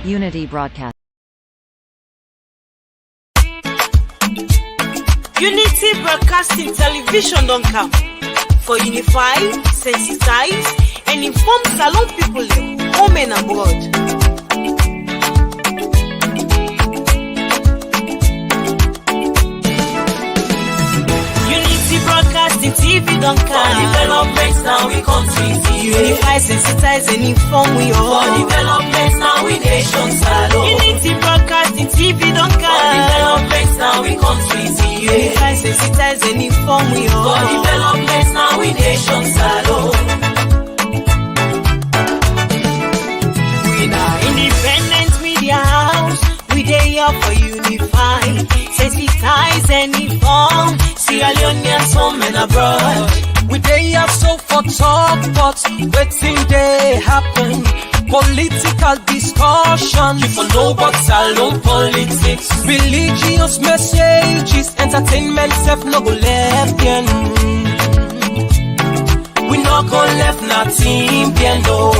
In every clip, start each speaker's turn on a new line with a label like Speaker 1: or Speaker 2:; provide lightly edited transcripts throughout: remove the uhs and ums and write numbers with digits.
Speaker 1: Unity Broadcast.
Speaker 2: Unity Broadcasting Television don't come for unify, sensitize, and inform Salon people home and abroad. Broadcasting TV don't come. For developments now we come to you. Unify, sensitize, and inform we all. For developments now we nation salon. Unity Broadcasting TV don't come. For developments now we come to you. Unify, sensitize, and inform we all. For developments now we nation salon. We now independent media house. We dey here for unify, sensitize, and inform. Sierra Leoneans home and abroad.
Speaker 3: We dey have so for talk, but waiting they happen. Political discussion, you for know but salon politics. Religious messages, entertainment self no go left again. We no go left nothing bien no.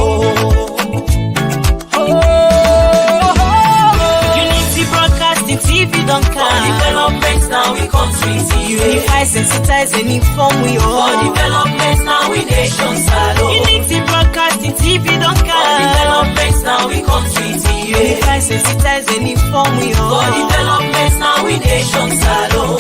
Speaker 2: TV don't come. For developments now we come to you. Unify, sensitize, and inform we all. For developments now we nation salon. Unity Broadcasting TV don't come. For developments now we come to you. Unify, sensitize, and inform we all. For developments now we nation salon.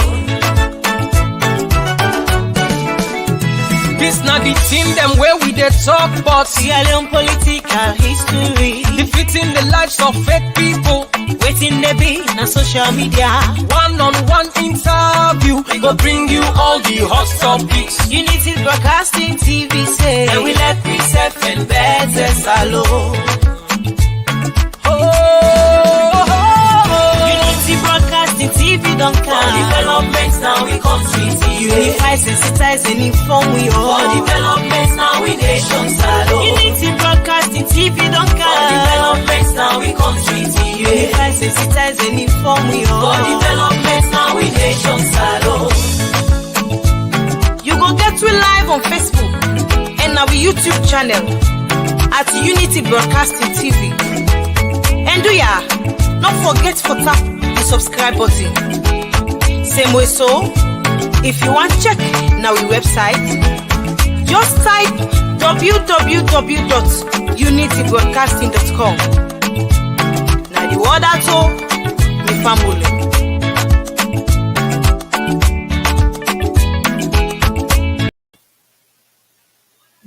Speaker 3: This not the team them where we dey talk about
Speaker 2: Sierra Leone political history,
Speaker 3: defeating the lives of fake people.
Speaker 2: Waiting they be na social media.
Speaker 3: One-on-one interview, we go bring you all the hot topics.
Speaker 2: Unity Broadcasting TV say, and we let myself and better salon. Unity Broadcasting TV don't come. For developments now we come to you. Unify, sensitize, and inform we all. For developments now we nation salon. Unity Broadcasting TV don't come. For developments now we come to you. Unify, sensitize, and inform we all. For developments now we nation salon. You go get we live on Facebook and our YouTube channel at Unity Broadcasting TV. And do ya not forget to tap the subscribe button. Same way so, if you want check now we website, just type www.unitybroadcasting.com. Now the word at all, me family.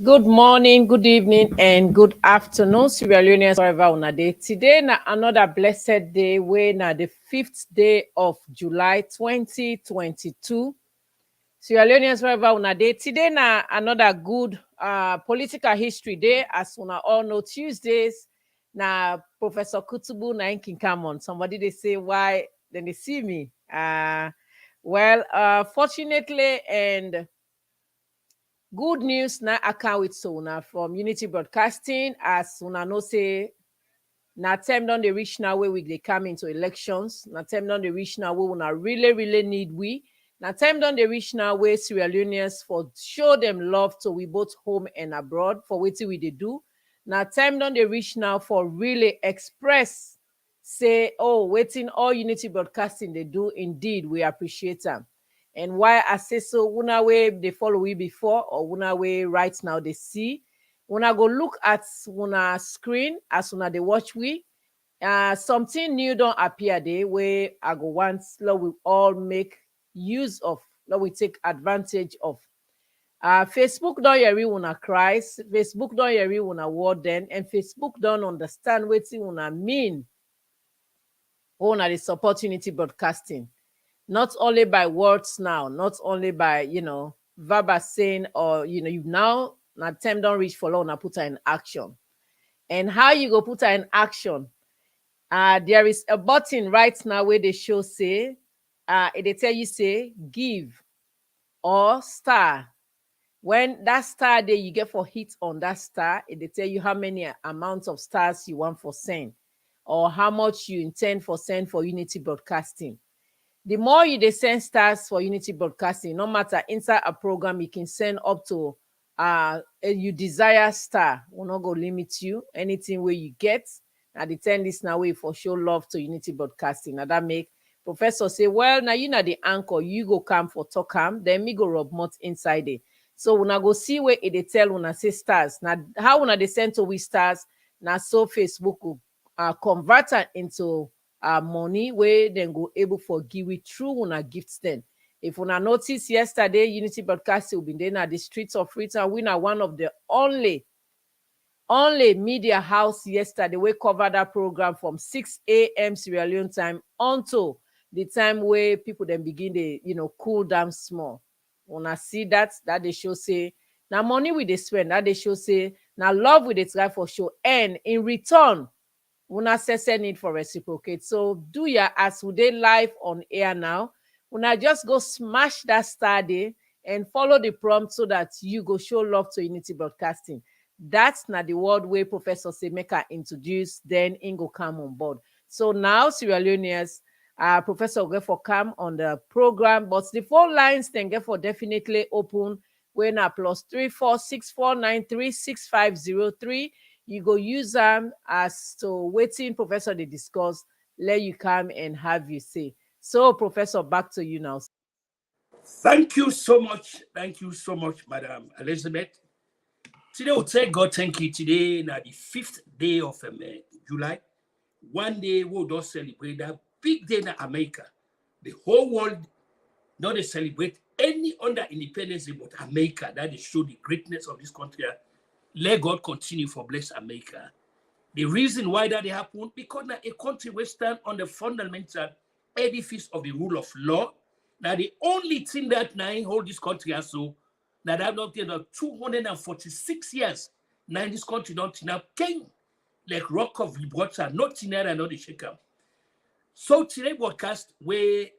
Speaker 4: Good morning, good evening, and good afternoon, Sierra Leoneans wherever una dey. Today na another blessed day, wey na the 5th day of July 2022. Sierra Leoneans wherever una dey. Today na another good political history day. As una all know, Tuesdays na Professor Kutubu na Nkinkamon. Somebody they say why, then they see me. Fortunately and good news na account with Sona from Unity Broadcasting. As una know say, na time don dey reach now where we dey come into elections. Na time don dey reach now where una really need we. Na time don dey reach now where Sierra Leoneans for show them love to we both home and abroad for wetin we dey do. Na time don dey reach now for really express say, oh, waiting all Unity Broadcasting they do, indeed we appreciate them. And why I say so, una way they follow we before, or una way right now they see. Una go look at una screen as una they watch we. Something new don't appear there where I go once we all make use of, we take advantage of. Facebook don't hear una cries, Facebook don't hear una word then, and Facebook don't understand what una mean. Una the support Unity Broadcasting. Not only by words now, not only by, verbal saying, or, you now, time don't reach for law, now put her in action. And how you go put her in action? There is a button right now where they show say, they tell you say, give or star. When that star there, you get for hit on that star, they tell you how many amounts of stars you want for send, or how much you intend for send for Unity Broadcasting. The more you dey send stars for Unity Broadcasting, no matter inside a program, you can send up to you desire star. We're not gonna limit you. Anything where you get. Now the 10 listener way for show love to Unity Broadcasting. Now that make Professor say, well, now you know the anchor, you go come for talk am, then me go rub mouth inside it. So when I go see where it they tell when I say stars. Now how when they send to we stars, now so Facebook will convert it into money where then go able for give it through when I gifts then. If una notice yesterday, Unity Broadcasting will be there at the streets of Freetown. We are one of the only media house yesterday we covered that program from 6 a.m. Sierra Leone time until the time where people then begin to cool down small. When I see that they show say now money we they spend, that they show say now love with it right for show, and in return una say need for reciprocate. So do ya as we dey live on air now, una just go smash that star there and follow the prompt so that you go show love to Unity Broadcasting. That's not the word way Professor Semeka introduce, then Ingo come on board. So now Sierra Leoneans, Professor get for come on the program, but the phone lines then get for definitely open when +34649366503. You go use them as to waiting Professor they discuss, let you come and have you say. So Professor, back to you now.
Speaker 5: Thank you so much, Madam Elizabeth. Today we'll tell God thank you. Today now the 5th day of July. One day we'll just celebrate that big day in America. The whole world not they celebrate any other independence day but America. That they show the greatness of this country. Let God continue for bless America. The reason why that they happen, because now a country will stand on the fundamental edifice of the rule of law. Now the only thing that now hold this country also, now that not 246 years, now this country don't now king like rock of Gibraltar, not in and not the shaker. So today broadcast where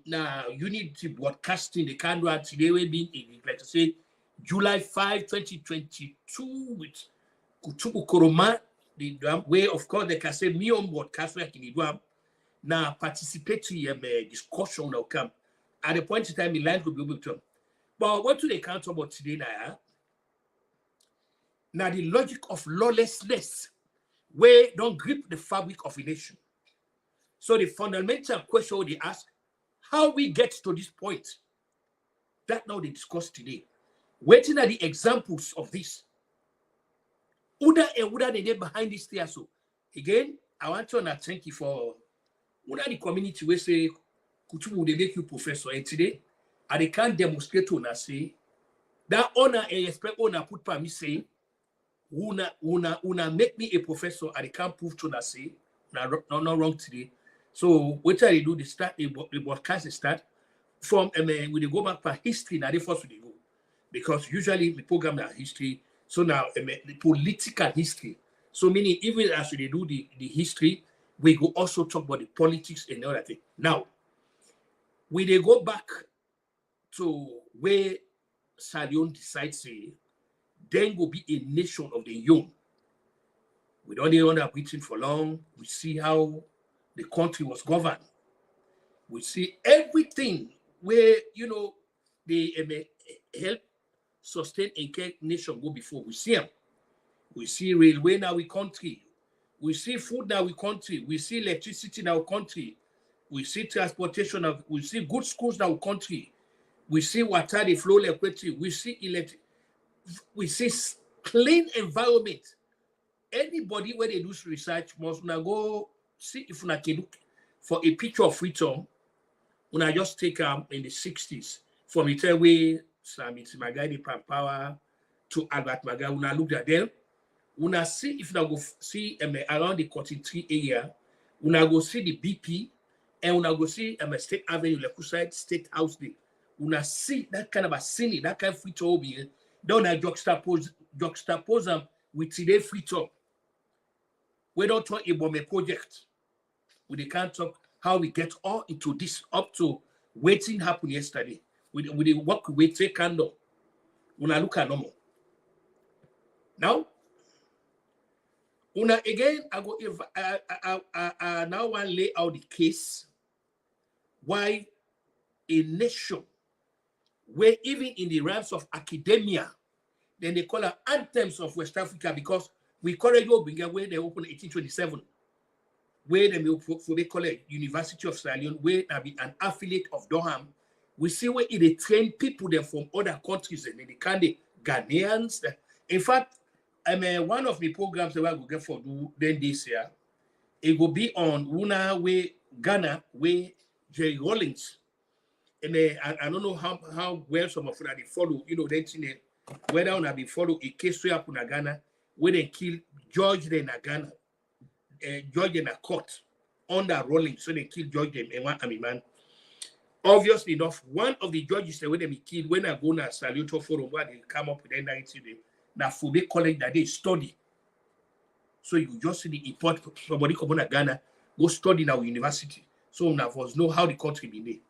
Speaker 5: now Unity Broadcasting the Canada today will be in, like to say July 5, 2022 with Kutubu Koroma, the way of course they can say me on broadcast where can you now participate to your discussion now come at the point in time the line could be able to. But what do they count about today now? Now the logic of lawlessness where don't grip the fabric of a nation. So the fundamental question they ask, how we get to this point, that now they discuss today. Waiting at the examples of this. Uda and Uda they behind this there. So again, I want to thank you for Uda the community where say Kutubu they make you professor, and today and they can't demonstrate to us say that honor and respect honor put by me saying una make me a professor and they can't prove to us say not wrong today. So what they do, they start the broadcast start from when they go back for history now they first they go. Because usually the program are history, so now the political history. So meaning even as they do the history, we go also talk about the politics and other thing. Now, when they go back to where Sierra Leone decides say, then will be a nation of the young. We don't even have waiting for long. We see how the country was governed. We see everything where they help sustain a nation go before. We see them. We see railway in our country. We see food in our country. We see electricity in our country. We see transportation. We see good schools in our country. We see water, the flow electricity. We see electric. We see clean environment. Anybody where they do research must now go see if una can look for a picture of Freetown. Una just take in the 60s from the time where Samit Magadi Power to Albert Maga. Una look at them. Una see if una go see around the cotton tree area. Una go see the BP and una go see State Avenue, Lekuside State House there. Una see that kind of a scene, that kind of Freetown here. Then I juxtapose them with today Freetown. We don't talk about my project. We can't talk how we get all into this up to waiting happened yesterday. We work with take candle. Una look at normal. Now, una again, I now want to lay out the case why a nation where even in the realms of academia, then they call our anthems of West Africa because we call it Yobinga where they opened 1827, where they call it University of Sierra Leone, where they be an affiliate of Durham. We see where they train people there from other countries and they can the Ghanaians. In fact, one of the programs that we will get for do then this year, it will be on Una way Ghana where Jerry Rawlings. And I don't know how well some of that they follow, then whether on be follow a case where up in Ghana, where they kill George in Ghana, George in a court under Rawlings, so they kill George them and one man. Obviously enough, one of the judges when they be killed, when I go na Saluto Forum, where they come up with their 90 day, now for the college that they study. So you just see the import somebody come to Ghana, go study in our university. So now was know how the country be made.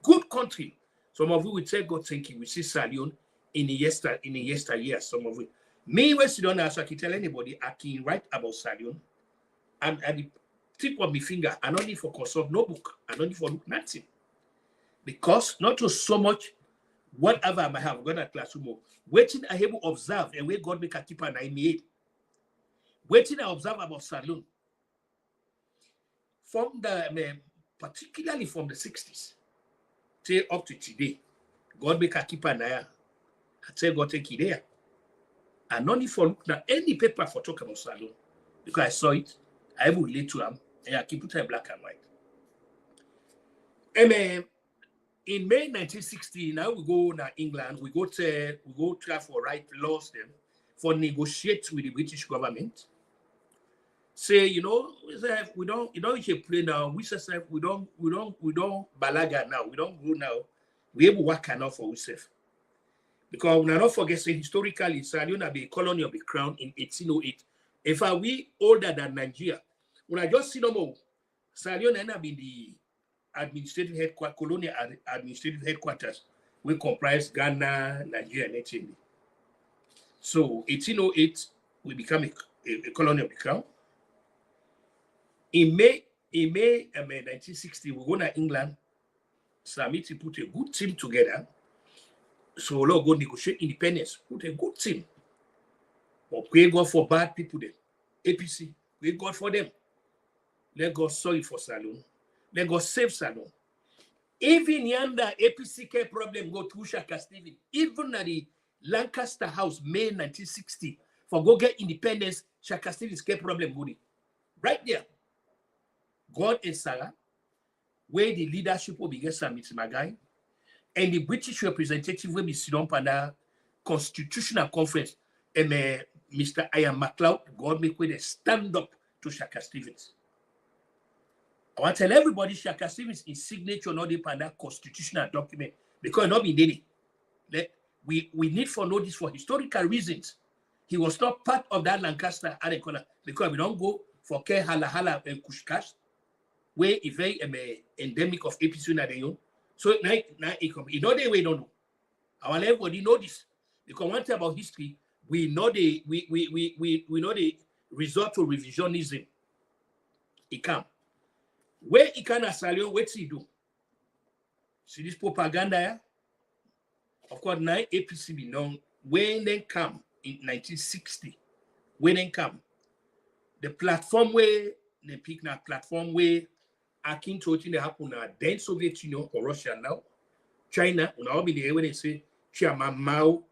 Speaker 5: Good country. Some of you will say God thank you. We see Sierra Leone in the yesteryear. Some of you. Me, when you don't answer, I can tell anybody I can write about Sierra Leone. And at the tip of my finger, I don't need for consult no book. I don't need for look nothing. Because not so much whatever I might have got at classroom, waiting I able observe and where God make a keeper and I made. Waiting I observe about Sierra Leone. From the particularly from the 60s. Till up to today, God make a keeper and I tell God take it there. And only for look now any paper for talk about Sierra Leone because I saw it, I will relate to them and I keep it in black and white. And in May 1960, now we go to England, we go try for write laws them for negotiate with the British government. Say, we don't play now. We say we don't balaga now. We don't go now. We able work enough for ourselves. Because we not forget, say historically, Sierra Leone be a colony of the crown in 1808. In fact, we older than Nigeria. When I just see no more, Sierra Leone be the administrative headquarters, colonial administrative headquarters, we comprise Ghana, Nigeria, and etc. So 1808, we become a colony of the crown. In May 1960, we go to England. Samiti put a good team together. So we'll go negotiate independence. Put a good team. But pray God for bad people then. APC, pray God for them. Let God sorry for Sierra Leone. Let God save Sierra Leone. Even yonder APC care problem go to Shaka Stephen. Even at the Lancaster House, May 1960, for go get independence, Shaka Stephen's care problem go there. Right there. God and Sarah, where the leadership will be Samit Magai, and the British representative will be sit up on the constitutional conference, and Mr. Ian MacLeod, God make with a stand up to Shaka Stevens. I want to tell everybody Shaka Stevens is signature not upon that constitutional document because not be needed. We need for notice for historical reasons. He was not part of that Lancaster Adekola because we don't go for Ke Hala and Kushkash. Where it's very endemic of APC na dey. So now it come. You know the way don't know. Our everybody know this. Because one thing about history, we know the resort to revisionism. It come. Where it can assail, what he do? See this propaganda here? Of course, now APC be known when they come in 1960. When they come, the platform where they pick na platform where akin to what happen now, then Soviet Union or Russia now, China, now be the when they say Chairman Mao,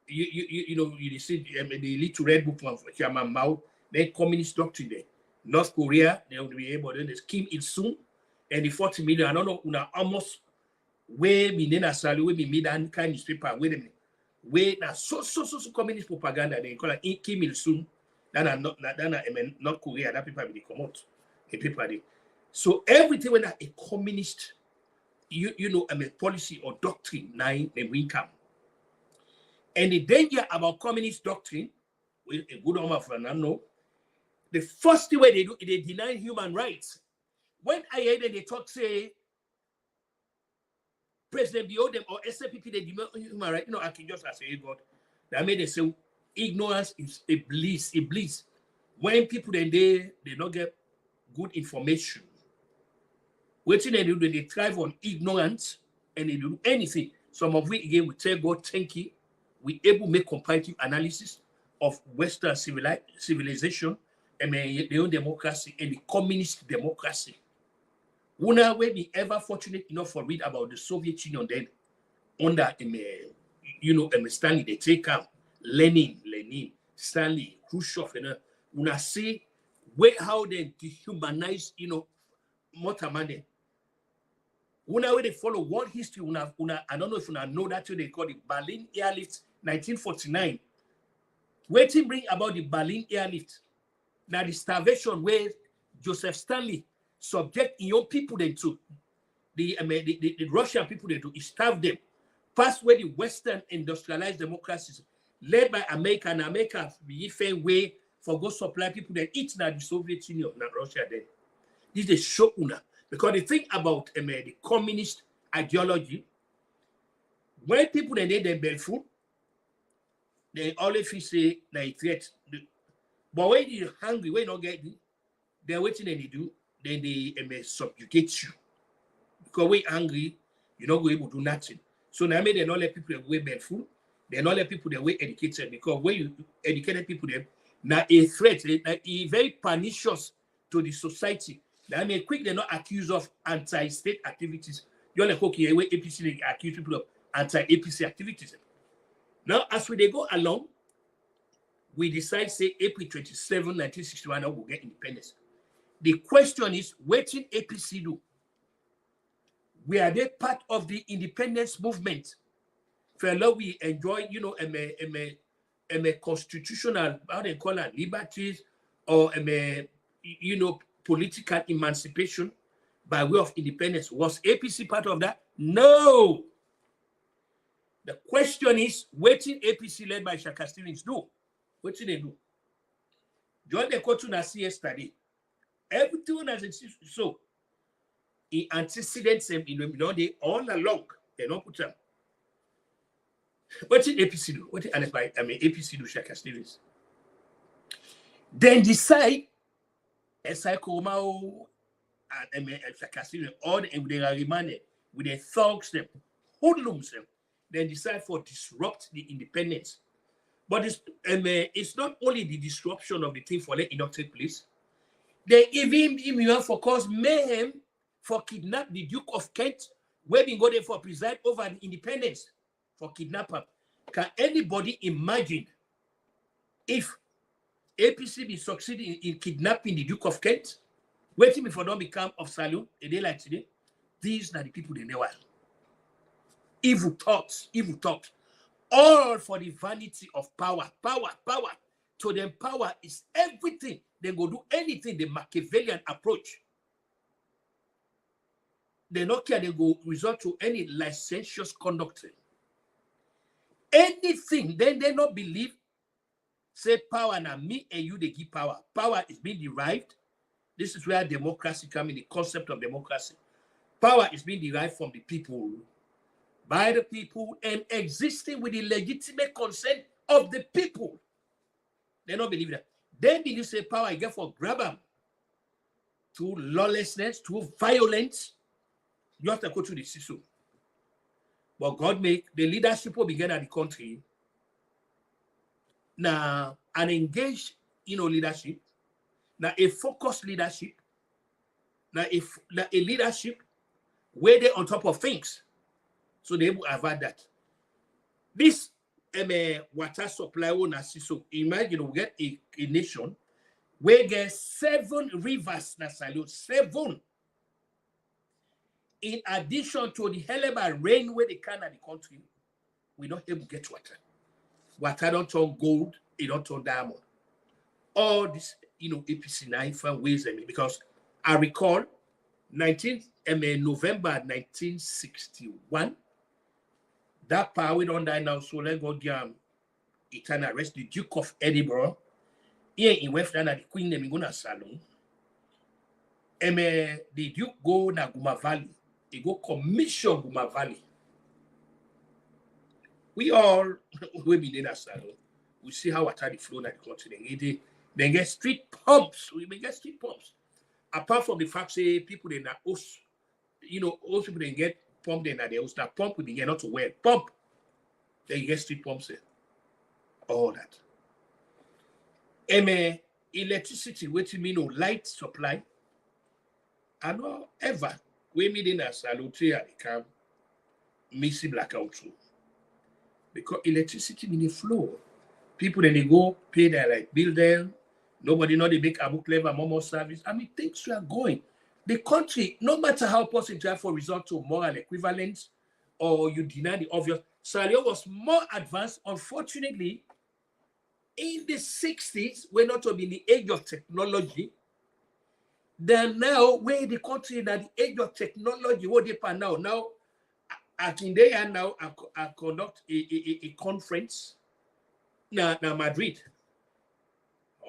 Speaker 5: you see the lead to Red Book one for Chairman Mao, then communist doctrine there. North Korea, they will be able to Kim Il-sung and the 40 million. I don't know, almost where we need a salary, where we made that kind of newspaper, wait a minute. Where now so communist propaganda, they call it Kim Il-sung, North Korea, that people will come out. A paper there. So everything when a communist, policy or doctrine, nine they will come. And the danger about communist doctrine, with a good number for know, the first thing they do, they deny human rights. When I hear them, they talk, say, President Biodem or SFPP, they deny human rights. I can just say, God, that made they say, ignorance is a bliss. When people then they don't get good information, what they do, they thrive on ignorance, and they do anything. Some of it again, we tell God, thank you. We able to make comparative analysis of Western civilization, and their own democracy and the communist democracy. Una we be ever fortunate enough to read about the Soviet Union then under Stanley, they take out Lenin, Stanley, Khrushchev, and una see how they dehumanize, Motamane. Una they follow world history, I don't know if you know that they call it Berlin Airlift 1949. Waiting bring about the Berlin Airlift. Now the starvation where Joseph Stanley subject young people then to the Russian people they do starve them. Past where the Western industrialized democracies led by America and America the fair way for go supply people that eat now the Soviet Union, not Russia then. This is show una because the thing about the communist ideology, when people they need them bad food, they always say like threat. But when you're hungry, when you not get it, they're waiting and they do, then they subjugate you. Because when you're hungry, you're not going to do nothing. So now they not let people away bad food, they not let people away educated because when you educated people them, now a threat, a very pernicious to the society. Now I mean quick, they're not accused of anti-state activities. You're like okay, where APC they accuse people of anti-APC activities. Now, as we they go along, we decide, say, April 27, 1961, now we'll get independence. The question is, what did APC do? Were they part of the independence movement? For now, we enjoy, a constitutional, how they call it, liberties, or political emancipation by way of independence. Was APC part of that? No. The question is, what did APC led by Shaka Stevens do? What did they do? John de Kotu Nasi yesterday. Everything as it is so. He antecedents them they all along. They don't put them. What did APC do? What did APC do, Shaka Stevens? Then decide Esaikoma and Shaka Stevens, all the remanded with the thugs them, hoodlums them. Then decide for disrupt the independence. But it's not only the disruption of the thing for let it not take place. They even for cause mayhem for kidnap the Duke of Kent, where we go there for preside over the independence for kidnapper. Can anybody imagine if APC be succeeding in kidnapping the Duke of Kent, waiting before don't become of Saloon a day like today? These are the people they know. Evil thoughts, all for the vanity of power. To them, power is everything. They go do anything, the Machiavellian approach. They not care, they go resort to any licentious conduct. Anything, then they not believe, say power, now me and you, they give power. Power is being derived. This is where democracy comes in, the concept of democracy. Power is being derived from the people, by the people, and existing with the legitimate consent of the people. They don't believe that. They believe say power I get for grab them to lawlessness, to violence. You have to go to the system. But God make the leadership will begin at the country. Now, an engaged, leadership. Now, a focused leadership. Now, a leadership where they're on top of things. So they will avoid that. This water supply so imagine we get a nation where there's 7 rivers na salute 7. In addition to the hell of a rain where they can at the country, we don't able to get water. Water don't turn gold, it don't turn diamond. All this, APC 9 different ways because I recall November 1961. That power we don't die now, so let go give eternal rest. The Duke of Edinburgh, here in West London, the Queen them go na salon. The Duke go na Guma Valley. He go commission Guma Valley. We all we be in that salon. We see how water the flow na the country. They get street pumps. We may get street pumps. Apart from the fact say people they na host, host people they get pump then at the house. Now pump will begin not to wear. Pump. Then you get street pumps there. All that. Electricity, what you mean, light supply. And not ever, we meet in a salutary come missing blackout too. Because electricity in the flow. People then they go pay their like bill them. Nobody know they make Abu Clever Momo service. I mean, things we are going. The country, no matter how person try for resort to moral equivalence or you deny the obvious, Sierra Leone was more advanced. Unfortunately, in the 60s, we're not to be in the age of technology. Then now, where the country in the age of technology, what they pan now. Now, I conduct a conference na Madrid.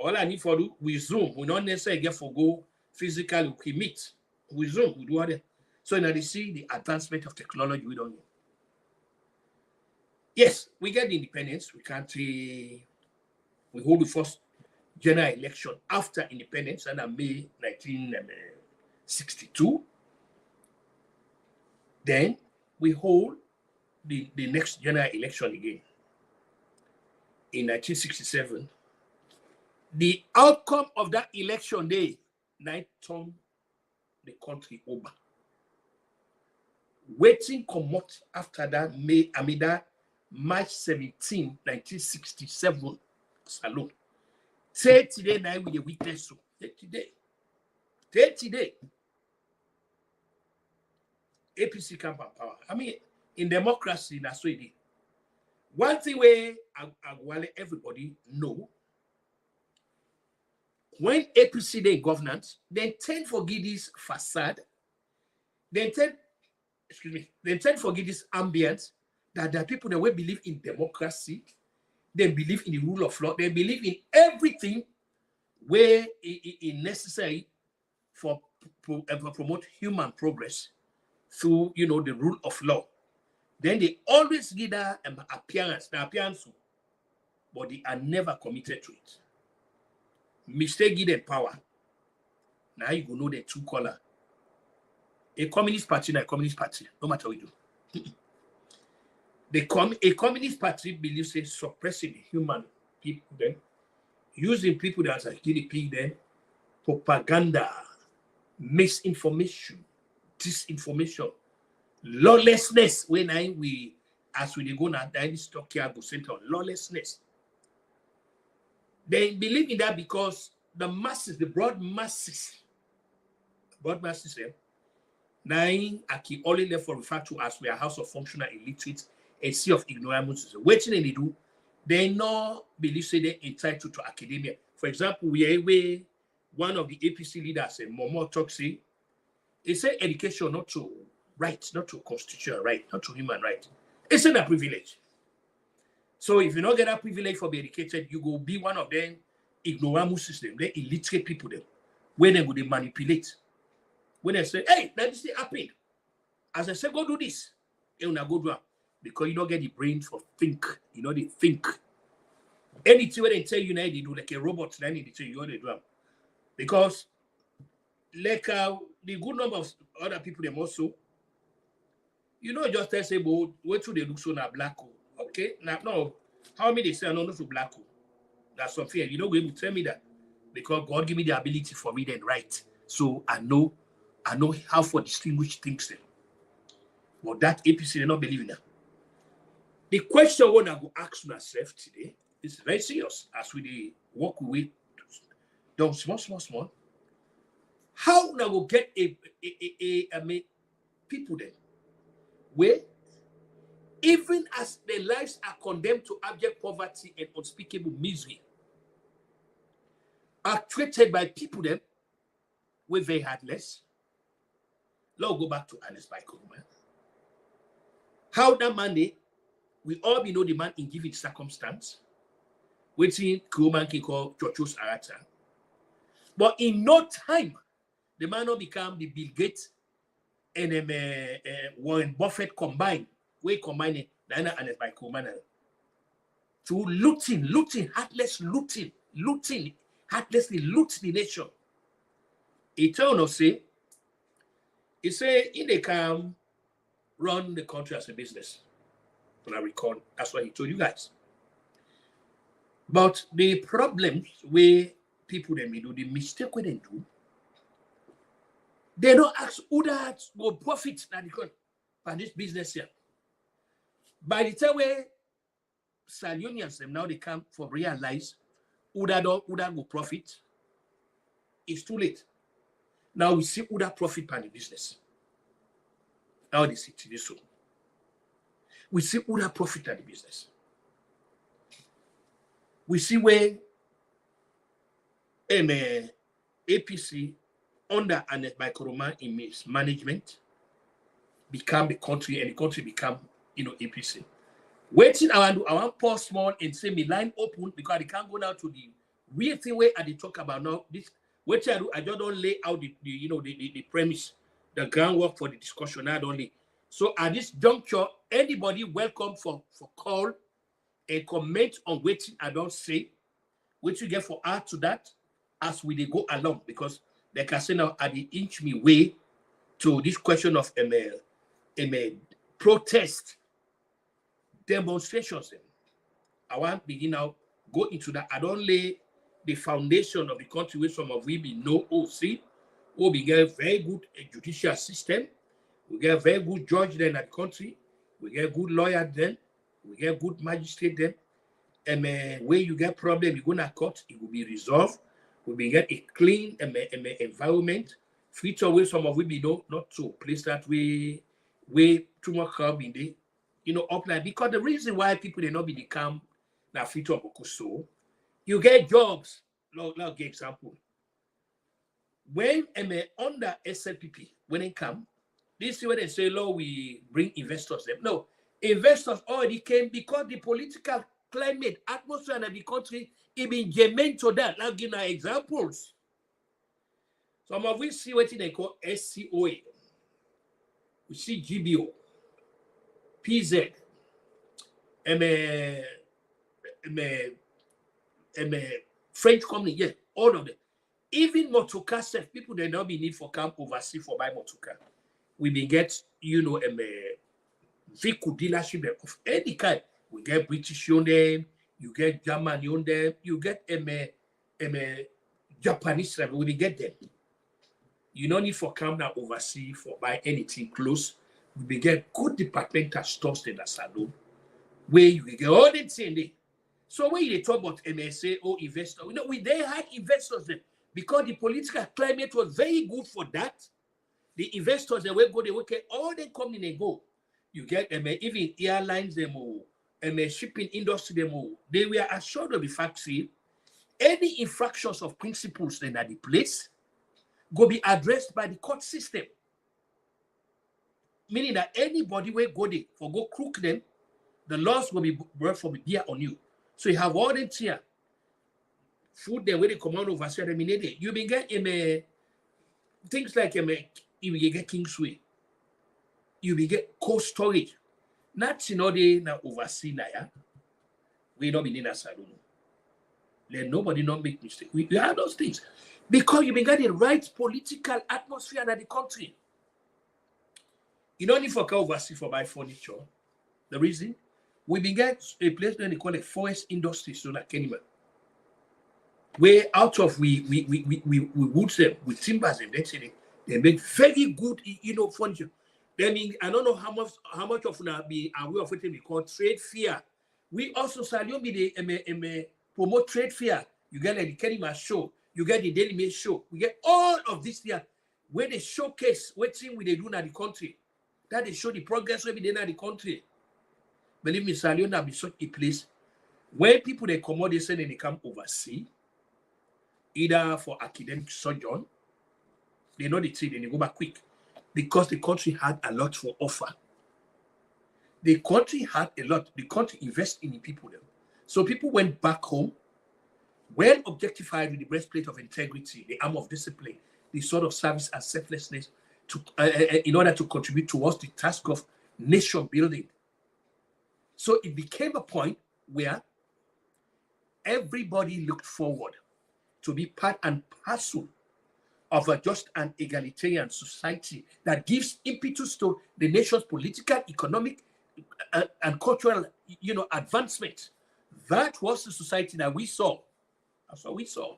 Speaker 5: All I need for do, we Zoom. We not necessarily get for go physically. We meet. We Zoom. We do all that. So now they see the advancement of technology. We don't know. Yes, we get the independence. We can't. We hold the first general election after independence, and May 1962. Then we hold the next general election again in 1967. The outcome of that election day night turned the country over. Waiting come out after that March 17, 1967 salon. Say today night with a witness. So today. APC come and power. I mean, in democracy, that's what it is. One thing where everybody know, when APC they governance, they tend for give this facade, they tend for give this ambience that there are people that will believe in democracy, they believe in the rule of law, they believe in everything where it is necessary for promote human progress through the rule of law. Then they always give that appearance, but they are never committed to it. Mistake give them power. Now you go know the true color. A communist party, not a communist party, no matter what you do. A communist party believes in suppressing human people, then using people that are guinea pig, then propaganda, misinformation, disinformation, lawlessness. When as we go now, this talk here go center on lawlessness. They believe in that because the masses, the broad masses, now I can only therefore refer to as we are house of functional illiterates, a sea of ignoramuses. Waiting they do, they no believe say they're entitled to academia. For example, we one of the APC leaders, Momo Toxi, he said education not to rights, not to constitutional right, not to human right. It's not a privilege. So if you don't get that privilege for being educated, you go be one of them ignoramuses, them, they illiterate people them, where they go they manipulate. When they say, hey, that is happening. As I say, go do this. You will go do it. Because you don't get the brain for think. They think. Anything where they tell you now, they do like a robot, then they tell you what they do. Because like the good number of other people, them also, just tell say, but wait till they look so now black. Okay? Now, no. How many they say I know not to black? That's something. You don't go able to tell me that. Because God give me the ability for read and write. So I know how to distinguish things then. But that APC, they not believe in that. The question I want to go ask myself today is very serious as we work with down small. How now go get people then where even as their lives are condemned to abject poverty and unspeakable misery, are treated by people then with very heartless. Let's go back to Alice Michael. How that man we all know the man in given circumstance, waiting Kuman can call Chochos Arata. But in no time, the man will become the Bill Gates and Warren Buffett combined. We combine it, Diana and by Kuman. To looting, heartlessly loot the nation. Eternal say, he say in the come run the country as a business. When I recall, that's what he told you guys. But the problems where people they do, the mistake where they do, they don't ask who that will profit by this business here. By the time where Salionians them now they come for realize who that will profit, it's too late. Now we see who that profit by the business. Now they see to this so. We see who that profit at the business. We see where APC under Annette Koroma in management become the country, and the country become APC. Waiting, I want pause small and say me line open because I can't go now to the real thing where I talk about now. This which I do, I just don't lay out the premise, the groundwork for the discussion. Not only so at this juncture, anybody welcome for call and comment on what I don't say, what you get for add to that as we they go along, because like I say now, at the inch me way to this question of protest demonstrations. I want to begin now go into that. I don't lay the foundation of the country where some of we be no OC, or we get very good judicial system, we get very good judge then at the country, we get good lawyer then, we get good magistrate then, and where you get problem, you go to court, it will be resolved. We will get a clean environment, free to away some of we be not to place that way too much crowd in there. Apply because the reason why people they not be the camp now free to so you get jobs. Now give example. When under SLPP when they come, this is where they say, "Lord, we bring investors." Them no, investors already came because the political climate atmosphere in the country it been germane to that. Now give examples. Some of we see what they call SCOA. We see GBO. PZ, French company, yes, all of them. Even motorcar self, people they not be need for camp overseas for buy motorcar. We been get vehicle dealership of any kind. We get British on them, you get German on them, you get Japanese. We been get them. You don't need for camp now overseas for buy anything close. We get good departmental stores in the salon where you get all the things. So when you talk about MSA or investor, they had investors there because the political climate was very good for that. The investors they will go, they will get all they come in and go. You get even airlines them shipping industry them they were assured of the fact see any infractions of principles then at the place go be addressed by the court system. Meaning that anybody will go there for go crook them, the laws will be brought from here on you. So you have all the here. Food there where they come out over ceremony. You been get things like you get Kingsway. You be get cold storage. Not in order now oversee now. Yeah? We don't be in a salon. Let nobody not make mistake. We have those things. Because you been get the right political atmosphere in the country. You don't need for car overseas for buy furniture. The reason we began a place that they call a forest industry, so like anywhere. Where out of we woods them with timbers and they make very good furniture. They mean I don't know how much of be aware of what we call trade fair. We also Salion be the promote trade fair. You get like the Kenima show, you get the Daily Mail show. We get all of this here where they showcase what thing we they do in the country. That they show the progress we be in the country. Believe me, Salion will be such a place where people they come out, they say they come overseas, either for academic sojourn. They know the thing, then they go back quick. Because the country had a lot for offer. The country had a lot. The country invested in the people there. So people went back home, well objectified with the breastplate of integrity, the arm of discipline, the sort of service and selflessness in order to contribute towards the task of nation building. So it became a point where everybody looked forward to be part and parcel of a just and egalitarian society that gives impetus to the nation's political, economic, and cultural, advancement. That was the society that we saw. That's what we saw.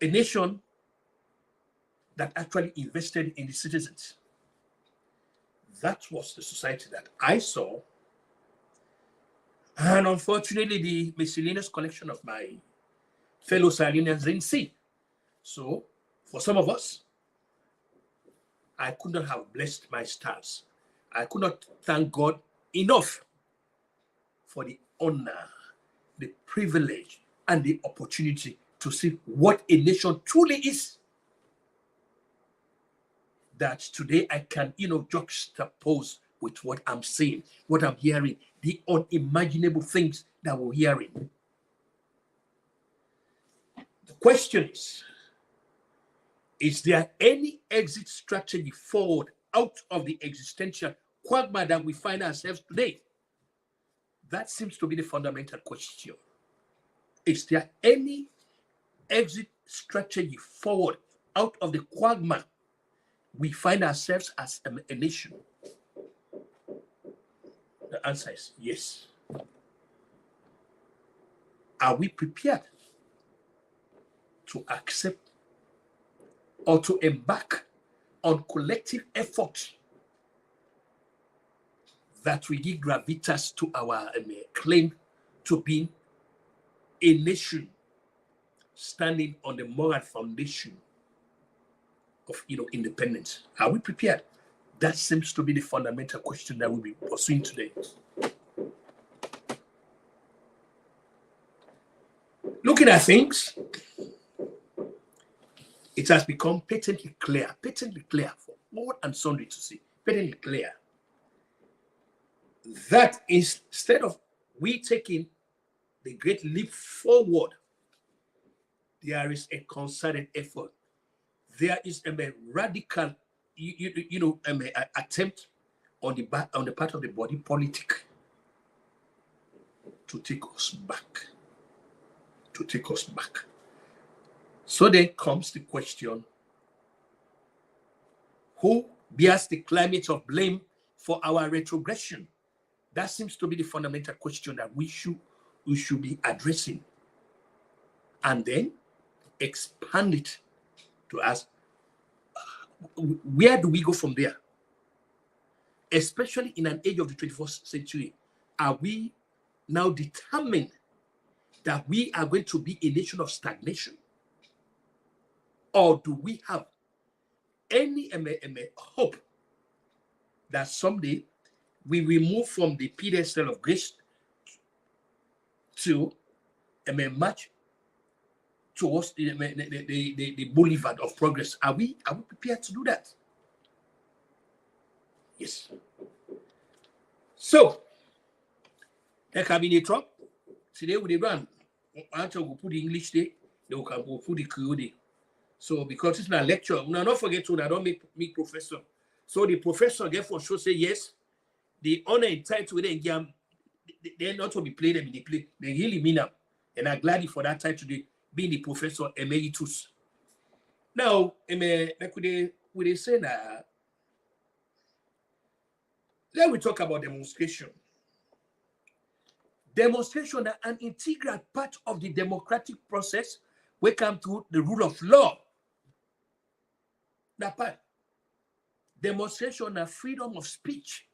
Speaker 5: A nation that actually invested in the citizens. That was the society that I saw. And unfortunately, the miscellaneous collection of my fellow Sierra Leoneans didn't see. So, for some of us, I could not have blessed my stars. I could not thank God enough for the honor, the privilege, and the opportunity to see what a nation truly is. That today I can, juxtapose with what I'm seeing, what I'm hearing, the unimaginable things that we're hearing. The question is there any exit strategy forward out of the existential quagmire that we find ourselves today? That seems to be the fundamental question. Is there any exit strategy forward out of the quagmire we find ourselves as a nation? The answer is yes. Are we prepared to accept or to embark on collective effort that will give gravitas to our claim to being a nation standing on the moral foundation of independence? Are we prepared? That seems to be the fundamental question that we'll be pursuing today. Looking at things, it has become patently clear for all and sundry to see, patently clear, that instead of we taking the great leap forward, there is a concerted effort. There is a radical, attempt on the part of the body politic to take us back. So then comes the question: who bears the climate of blame for our retrogression? That seems to be the fundamental question that we should be addressing, and then expand it to ask, where do we go from there? Especially in an age of the 21st century, are we now determined that we are going to be a nation of stagnation? Or do we have any hope that someday we will move from the pedestal of grace to march towards the boulevard of progress? Are we prepared to do that? Yes. So, there can be a drop. Today we run. Until we put the English day, they will put the Creole day. So because it's not a lecture, we not forget to, I don't make professor. So the professor therefore should say yes. The honor and title with them, they're not to be played them in the play. They really mean them. And I'm glad for that title today, being the professor emeritus. Now, like we say that, let me talk about demonstration. Demonstration are an integral part of the democratic process when it comes to the rule of law. That part. Demonstration and freedom of speech.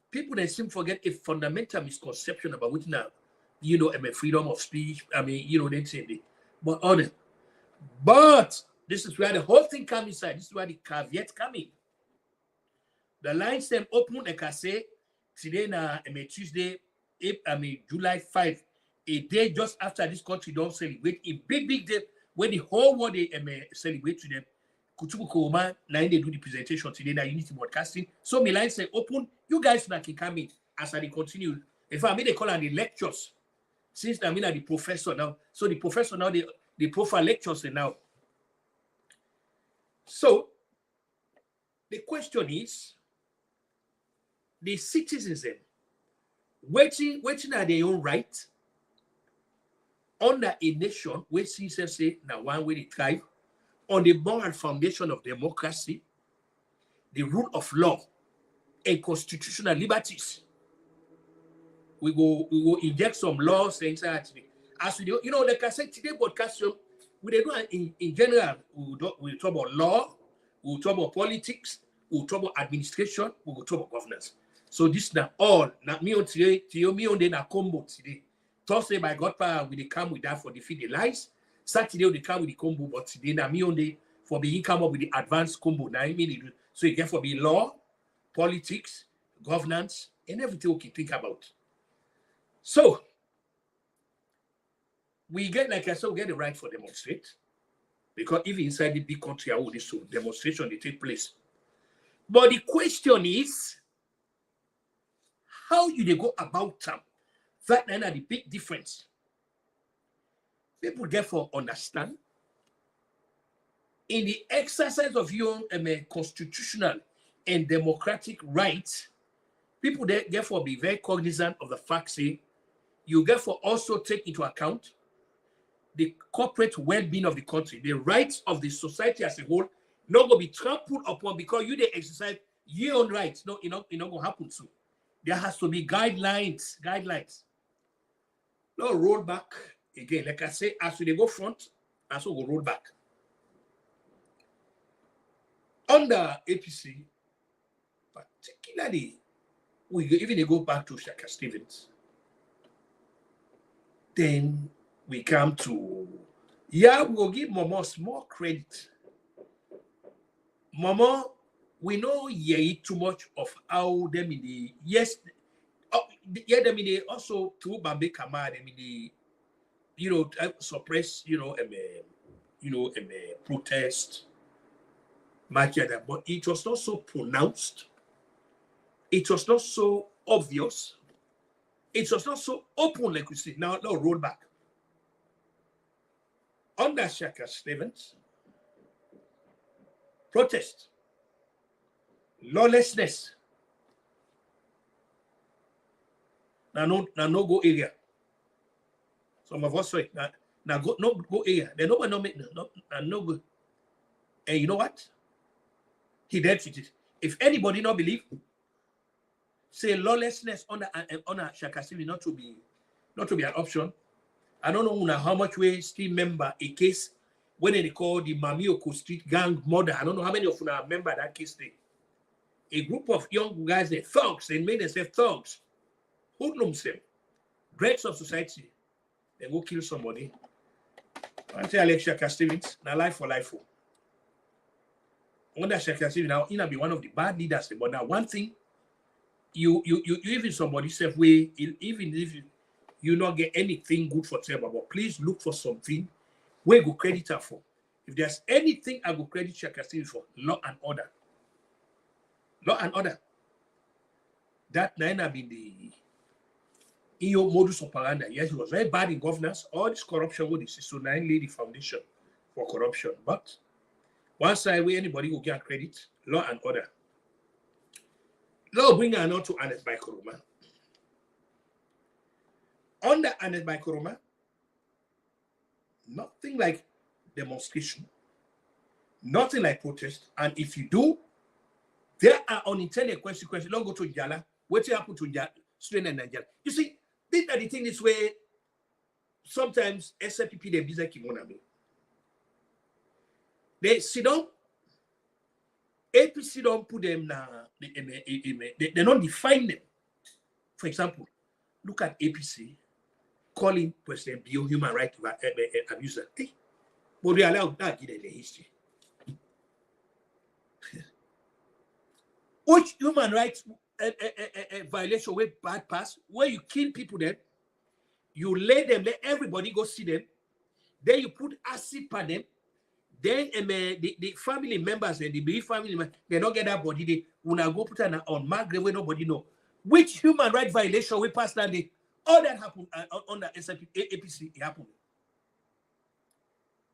Speaker 5: People they seem to forget a fundamental misconception about which now, freedom of speech. They say it. But this is where the whole thing comes inside. This is where the caveat comes in. The lines them open, like I say, today na Tuesday, July 5, a day just after this country don't celebrate a big day when the whole world they celebrate to them. Kutubu Koma, now they do the presentation today, now Unity Broadcasting. So my line say open, you guys now can come in as I continue. In fact, they call on the lectures. Since I mean the professor now. So the professor now the profile lectures now. So the question is, the citizens waiting at their own right, under a nation where Caesar say now one way they thrive on the moral foundation of democracy, the rule of law, and constitutional liberties. We go inject some laws inside today. As we do, like I said today, podcast we do in general. We talk about law, we talk about politics, we talk about administration, we will talk about governance. So this now all now me on today, me on the na combo today. Thursday by God power we come with that for defeat the lies. Saturday they come with the combo, but today now me on the for being come up with the advanced combo. Now I mean so you get for be law, politics, governance, and everything we can think about. So we get, like I said, we get the right for demonstrate. Because even inside the big country, all this demonstration they take place. But the question is, how you they go about them? That is the big difference. People therefore understand in the exercise of your constitutional and democratic rights, people therefore be very cognizant of the fact say you therefore also take into account the corporate well-being of the country, the rights of the society as a whole, not going to be trampled upon because you they exercise your own rights. No, it's not going to happen soon. There has to be guidelines. No roll back again. Like I say, as we go front, as we go roll back. Under APC, particularly, we even go back to Shaka Stevens. Then we come to, we will give Momo small credit. Momo, we know too much of how them in the, yes, them in the also through Bambe Kama, them in the, suppress, protest, but it was not so pronounced. It was not so obvious. It was not so open like we see. Now roll back. Under Shaka Stevens, protest, lawlessness. Now no go area. Some of us say now go no go area. They no make no go. And you know what? He dealt with it. If anybody not believe, say lawlessness under Shaka Stevens not to be an option. I don't know how much we still remember a case when they call the Mamioko Street gang murder. I don't know how many of you remember that case. A group of young guys, they thugs, they made themselves thugs, hoodlums them, dregs of society. They go kill somebody. I tell Alex Shaka Stevens, now life for life. Under Shaka Stevens, now he be one of the bad leaders. But now one thing, you even somebody self way, even if you not get anything good for Trevor, but please look for something where go credit her for. If there's anything I go credit Shaka Stevens for, law and order. Law and order. That Nina been the EU modus operandi. Yes, he was very bad in governance. All this corruption would is so nine lay the foundation for corruption. But one side where anybody will get credit, law and order. Now bring her now to Annette Baikoroma. Under Annette Baikoroma, nothing like demonstration, nothing like protest. And if you do, there are unintended consequences. Don't go to Jala. What happened to students in Nigeria? You see, these are the things this way. Sometimes SLPP they busy kimonami. They sit down. APC don't put them now. They don't define them. For example, look at APC calling President Bio human rights abuser. Hey, but we allow that in the history. Which human rights violation with bad pass, where you kill people then, you let everybody go see them, then you put acid on them, then the family members and the bereaved family members, they don't get that body, they will now go put on Margaret where nobody know. Which human rights violation we pass that day? All that happened on the APC, it happened.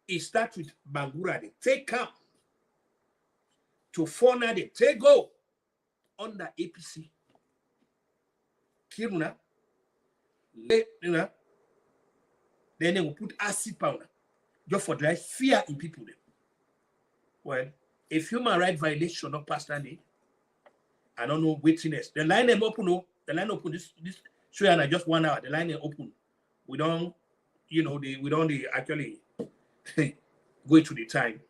Speaker 5: It starts with Bangura, they take camp to Fona, they take go under APC. Kiruna, Then they will put acid powder just for drive fear in people. Then. Well, if human right violation not pass that day, I don't know witness. The line them open, no, the line open this show and just 1 hour. The line is open. We don't, we don't actually go into the time.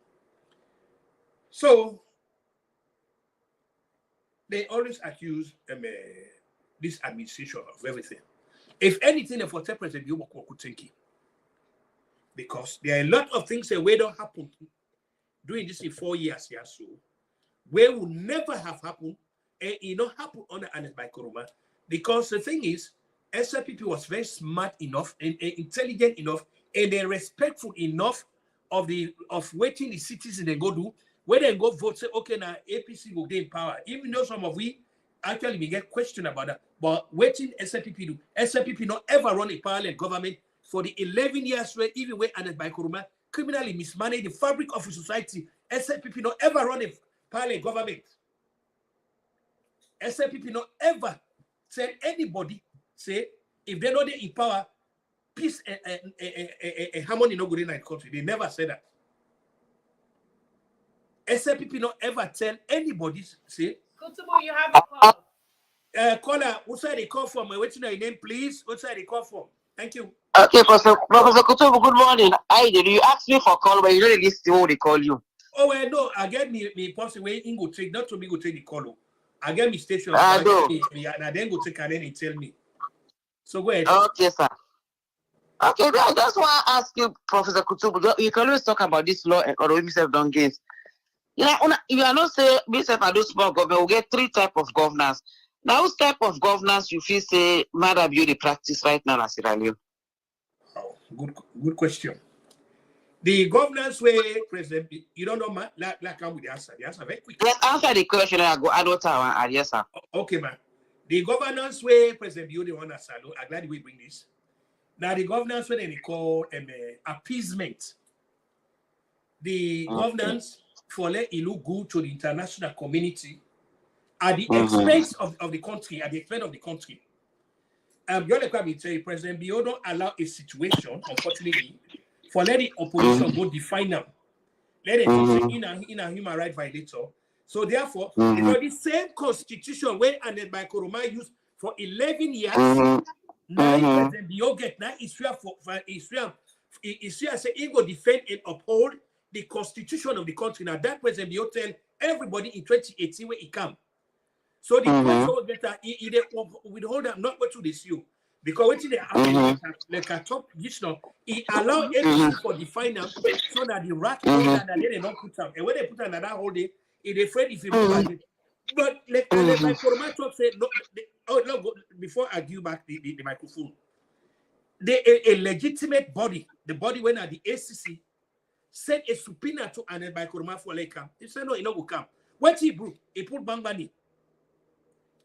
Speaker 5: So they always accuse this administration of everything. If anything, for President Yoboko could think it. Because there are a lot of things that don't happen doing this in 4 years, yeah, so where will never have happened, and it not happen under Anet by Koroma. Because the thing is, SLPP was very smart enough and intelligent enough and they're respectful enough of waiting the citizens they go do, when they go vote, say, okay, now APC will get in power. Even though some of we actually we get questioned about that, but waiting SLPP do. SLPP not ever run a parallel government for the 11 years where even when Anet by Koroma criminally mismanaged the fabric of society. SLPP not ever run a parallel government. SLPP not ever said anybody say if they're not in power, peace and harmony not good in the country. They never said that. SLPP not ever tell anybody say.
Speaker 4: Kutubu, you have a call.
Speaker 5: Caller, what side they call from? What's your name, please? What side they call from? Thank you.
Speaker 6: Okay, Professor Kutubu, good morning. I did. You asked me for a call, but you don't listen to what they call you.
Speaker 5: Oh, well, no, I get me person where in go take, not to me go take the call. I get me station.
Speaker 6: I do.
Speaker 5: And I then go take and then he tell me. So go ahead.
Speaker 6: Okay, sir. Okay, that's why I ask you, Professor Kutubu. You can always talk about this law and or himself done gains. You are not say myself and those small government will get 3 types of governance. Now, which type of governance you feel say Mother Beauty practice right now in Sierra Leone?
Speaker 5: Oh, good question. The governance way, President, you don't know, man. Like I'm with the answer. The answer very quick.
Speaker 6: Let's answer the question. I go adult and yes, sir.
Speaker 5: Okay, man. The governance way, President, you the one that I'm glad we bring this. Now, the governance way they call appeasement. The governance for let it look good to the international community at the expense of the country, at the expense of the country. You're like me tell you, President Bio don't allow a situation, unfortunately, for let the opposition go define them. Let them in a human right violator. So therefore, because the same constitution where Anet by Koroma used for 11 years, now President Bio get now Israel say he go defend and uphold the constitution of the country. Now that President Bio tell everybody in 2018 when he come. So the question get that he withhold them not go to this you because what they happen like a top now he allow everything for define them so that the rat that they don't put them and when they put another whole day it afraid if you move it. But like my format talk say no, before I give back the microphone. A legitimate body, the body when at the ACC sent a subpoena to Anet by Koroma for like come. He said no, he not go come. What he broke, he put Bangbani.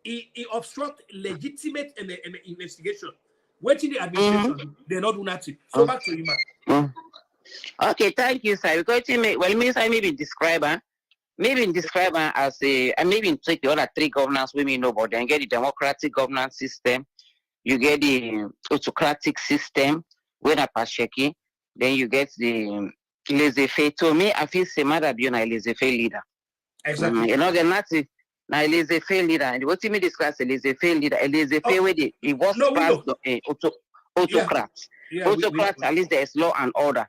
Speaker 5: He obstruct legitimate investigation. What in the administration, they not do nothing. So back to you, man.
Speaker 6: Okay, thank you, sir. Because I maybe describe her as a, and maybe take the other 3 governance women know about. Then get the democratic governance system, you get the autocratic system, when a Pasheki, then you get the laissez-faire. To me, I feel say Mother Biona a laissez-faire leader.
Speaker 5: Exactly.
Speaker 6: You know, the Nazi. Now, a laissez-faire leader, and what you mean describe a laissez-faire leader, a laissez-faire where he was autocrats. Autocrats, at least there is law and order.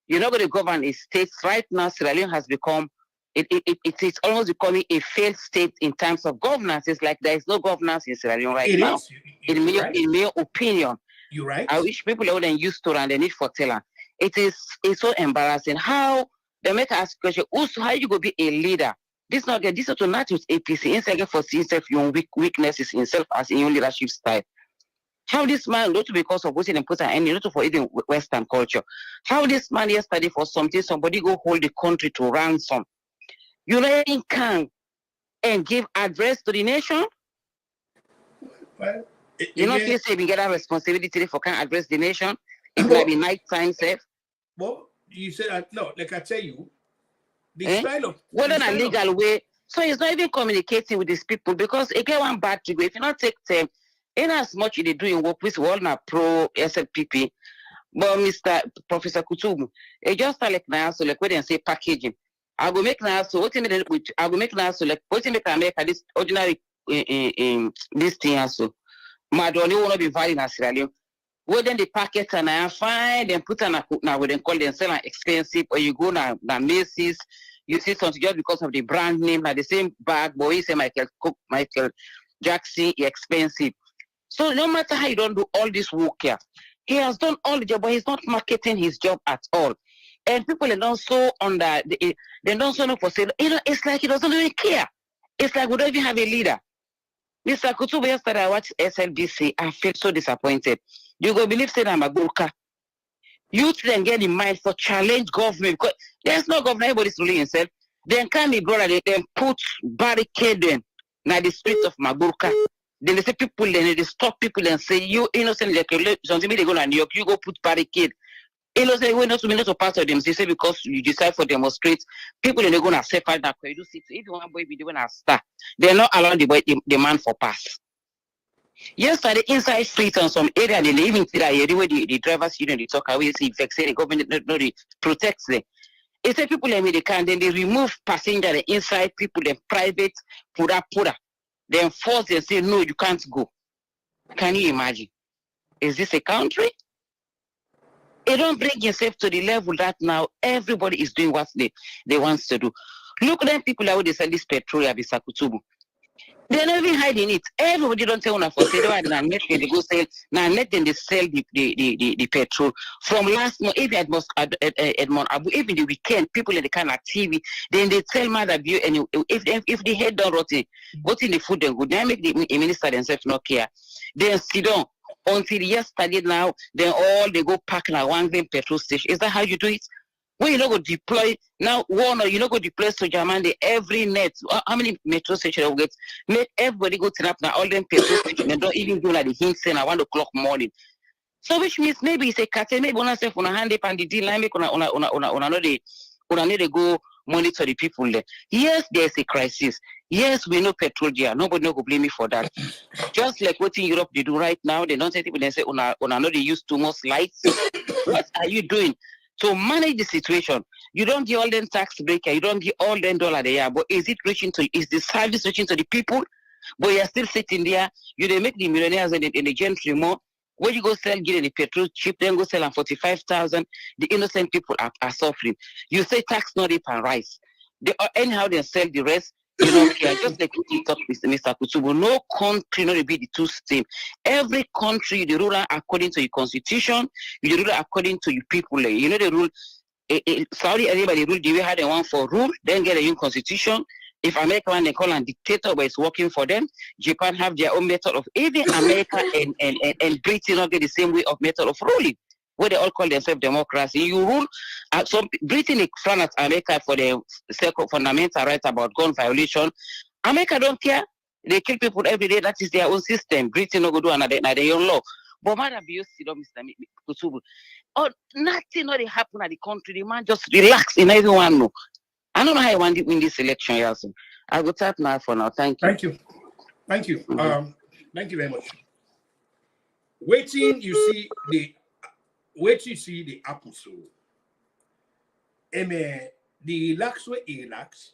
Speaker 6: You're not going to govern a state. Right now, Sierra Leone has become, it's almost becoming a failed state in terms of governance. It's like there is no governance in Sierra Leone right now. In my opinion.
Speaker 5: You're right.
Speaker 6: I wish people are used to and they need for telling. It's so embarrassing. How they make us question, also, how you go be a leader? This not to not use APC instead for himself your weaknesses himself as in your leadership style. How this man, not because of what's important and not for even Western culture. How this man yesterday for something somebody go hold the country to ransom. You really can and give address to the nation.
Speaker 5: Well,
Speaker 6: you know, please say we get a responsibility for can address the nation. It might be night time safe.
Speaker 5: Well, you said no, like I tell you. The style of
Speaker 6: whether in a legal way, so he's not even communicating with these people because again one bad to go. If you not take time, in as much they do in work with all na pro SLPP, But Mr. Professor Kutubu, it just like now, so like when they say packaging, I will make now, so what I will make now, so like what make America this ordinary this thing also. Madoni will not be valid in Sierra Leone. Well, then the packet and I find and put on now when they call them sell expensive, or you go now Macy's, you see something just because of the brand name, like the same bag, but he say Michael Jackson expensive. So no matter how you don't do all this work here, he has done all the job, but he's not marketing his job at all. And people are not so under they don't so know for sale. It's like he doesn't even care. It's like we don't even have a leader. Mr. Kutubu, yesterday I watched SLBC. I feel so disappointed. You go believe say I'm a Gurkha. Youth then get in mind for challenge government because there's no government, everybody's ruling himself. Then come me brother, they then put barricade in the streets of Magurka. Then they say people, then they stop people and say, you innocent, like something they go to New York, you go put barricade. Innocent, we're not to part of them. They say because you decide for demonstrate, people then they're going to separate that. If you want boy be doing a star, they're not allowing the man for pass. Yesterday, inside streets and some area, they even see that the way the drivers union they talk away, see if say the government no protects them. They say people let me they can, then they remove passenger inside people, then private pura. Then force and say no, you can't go. Can you imagine? Is this a country? It don't bring yourself to the level that now everybody is doing what they want to do. Look at them people how they sell this petrol at Bisakutubu. They're not even hiding it. Everybody don't tell for sale. Now let them go sell. Now let them sell the petrol. From last month, even Edmond Abu, even the weekend, people in the kind of TV, then they tell Mother View and if the head don't rot in the food then good. They make the minister themselves not care. Then sit down until yesterday now. Then all they go park in a one petrol station. Is that how you do it? When you not go deploy now, one or you not go deploy Soldier Man every net. How many metro stations will get? Make everybody go turn up now. All them petrol stations and don't even do like the hint saying at 1 o'clock morning. So which means maybe it's a cartel. Maybe one self on a hand up and the deal line make on need to go monitor the people there. Yes, there's a crisis. Yes, we know petrol there. Nobody no go blame me for that. Just like what in Europe they do right now, they don't say people they say una know they use too much lights. What are you doing? To manage the situation, you don't give all them tax breaker, you don't give all them $1 a year, but is the service reaching to the people? But you're still sitting there, they make the millionaires and the gentry more. When you go sell, get the petrol cheap, then go sell on 45,000, the innocent people are suffering. You say tax not up and rise. Anyhow, they sell the rest. You don't care. Just like you talk with Mr. Kutubu, no country not be the two same. Every country, the ruler according to your constitution, you rule according to your people. You know the rule. Saudi Arabia, the rule the way how they want for rule, then get a new constitution. If America they call a dictator, but it's working for them. Japan have their own method of even America and Britain not get the same way of method of ruling. Where they all call themselves democracy. You rule. Some Britain is front at America for the sake of fundamental rights about gun violation. America don't care. They kill people every day. That is their own system. Britain no go do another their own law. But man, abuse Mr. Kutubu. Oh, nothing not happen at the country. The man just relax in everyone know. I don't know how I want to win this election, Yasin. I will tap now for now. Thank you.
Speaker 5: Thank you. Thank you very much. Waiting, you see the apple so. The lax way lax.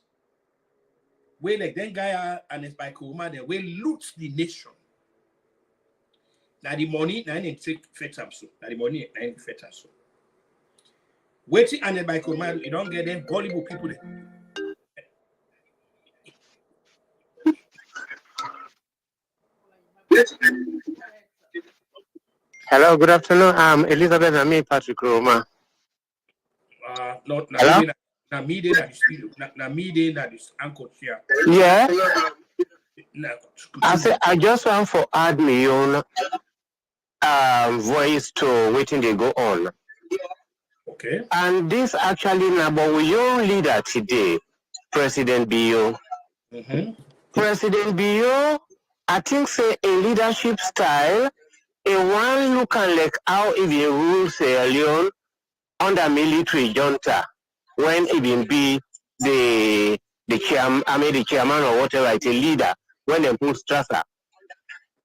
Speaker 5: Where like then guy and his bike woman they will loot the nation. Now the money now in fet up so. Now the money now in fet up so. Waiting and his bike woman you don't get them gullible people there.
Speaker 7: Hello, good afternoon. I'm Elizabeth and me, Patrick Roma.
Speaker 5: Hello? Na me this uncle here.
Speaker 7: Yeah. I say I just want for add my own voice to waiting they go on.
Speaker 5: Okay.
Speaker 7: And this actually now, but with your leader today, President Bio.
Speaker 5: Mm-hmm.
Speaker 7: President Bio, I think say a leadership style. A one looking like how if you rule Sierra Leone under military junta when even be the chairman or whatever, it's a leader when they put Strasser.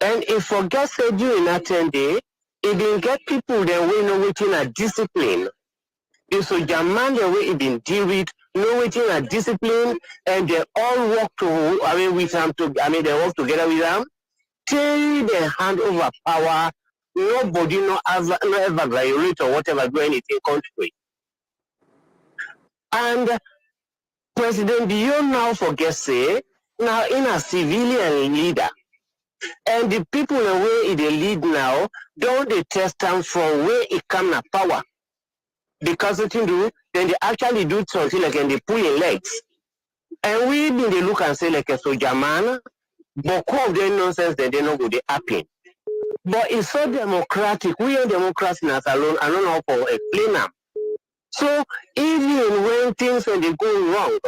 Speaker 7: And if forget said during that 10 day, It didn't get people the way know waiting a discipline. It's so German the way it didn't deal with no waiting a discipline, and they all work to with them they work together with them. Till they hand over power, nobody no ever violate or whatever do anything country. And President Dio now forget say now in a civilian leader. And the people the way they lead now, don't they test them from where it come to power. Because something do, then they actually do something like and they pull in legs. And we then they look and say like a soldier man, but all of them nonsense that they don't go they happen. But it's so democratic. We are democrats in us alone. I don't know how to explain them. So even when things when they go wrong,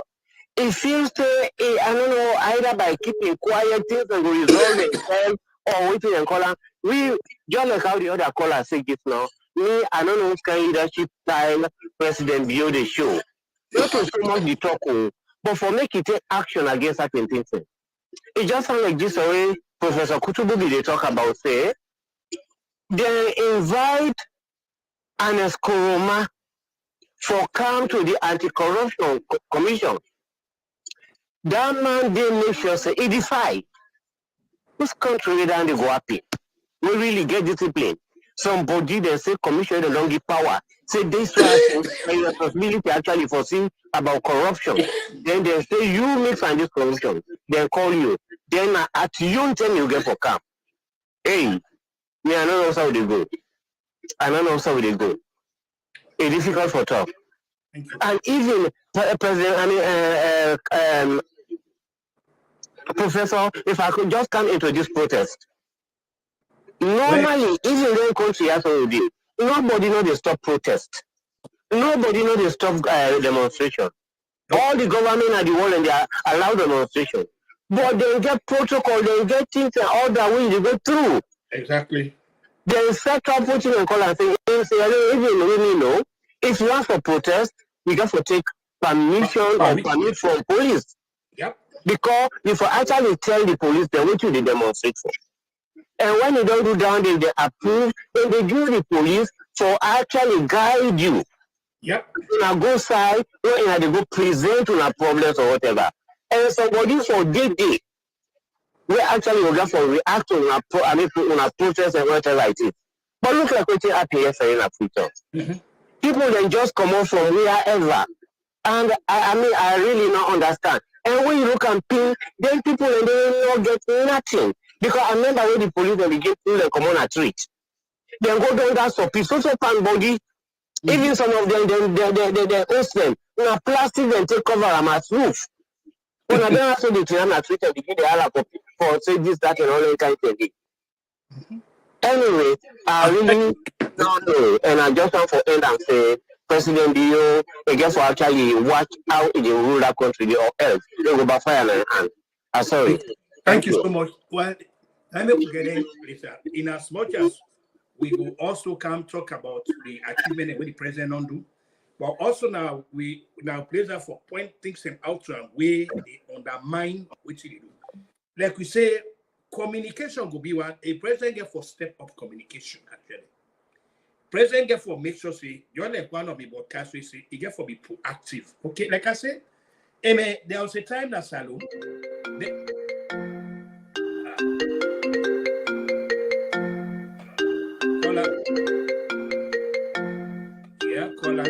Speaker 7: it feels to I don't know either by keeping quiet things and resolve themselves or waiting and calling. We just like how the other caller say this now. Me, I don't know which kind of leadership style President Bio the show. Not to so much the talk, but for make it take action against certain things. It just sounds like this way Professor Kutububi they talk about say they invite an Eskoroma for come to the anti-corruption commission. That man they make sure say it defy. This country down they go happy. We really get discipline. Somebody they say commission they don't give power. Say this was a responsibility actually foresee about corruption. Then they say you make find this corruption. They call you. Then at your time you get for camp. Hey, me I don't know how they go. I don't know how they go. It's difficult for talk. And even President, Professor, if I could just come into this protest. Normally, even when country has already, nobody know they stop protest. Nobody know they stop demonstration. All the government are the one and they allow demonstration. But they get protocol, they get things and all that way they go through.
Speaker 5: Exactly.
Speaker 7: They set up what you can call and say, even really know, if you ask for protest, you got to take permission or permit from police.
Speaker 5: Yep.
Speaker 7: Because if you actually tell the police they want you to demonstrate for. And when you don't do that, they approve, then they give the police for actually guide you.
Speaker 5: Yep.
Speaker 7: Now go side, or they go present on problems or whatever. And somebody for day, we actually will go for react on a protest and whatever it is. But look like what happened yesterday in Africa. People then just come out from wherever. And I really not understand. And when you look and pin, then people and they don't get nothing. Because I remember when the police and the gate and come on a treat. Then go down that so peace, so pan body. Even some of them they host them. Now plastic and take cover them as roof. When I don't have to the train at treat and give the other for say this, that and all that kind of thing. Anyway, I really don't know. And I just want to end and say President Dio, I guess for actually watch how they rule that country or else they go by fire and hand. I'm sorry.
Speaker 5: Thank you so much. Well, let me get in as much as we will also come talk about the achievement and what the president don't do, but also now we place that for point things and out and way they undermine what they do. Like we say, communication will be one. A president get for step up communication actually. President get for make sure say you're like one of the broadcasts we say he get for be proactive. Okay, like I said, there was a time that Salon. Caller.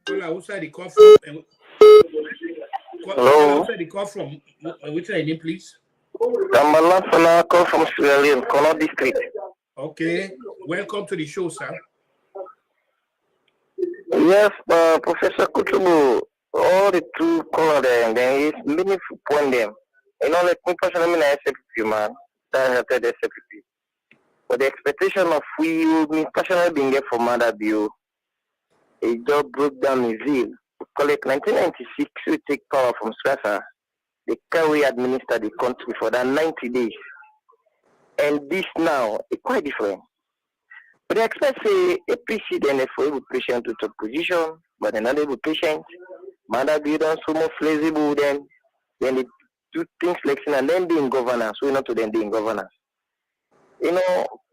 Speaker 5: Caller, outside the call from.
Speaker 8: Hello.
Speaker 5: Outside the call from. Which your name, please?
Speaker 8: I'm a call from Sierra Leone, Kono District.
Speaker 5: Okay, welcome to the show, sir.
Speaker 8: Yes, Professor Kutubu, all the two color there is meaningful point them. You know, like me personally, I SFP, man. I have the SFP. But the expectation of me personally being there for Mother Bio, it just broke down his zeal. Call it 1996, we take power from Strasser. They carry administer the country for that 90 days. And this now is quite different. But they expect say APC then for able patient to take position, but they're not able patient. Madabio done so much flexible then they do things like and then they in governance. We not to then they in governance.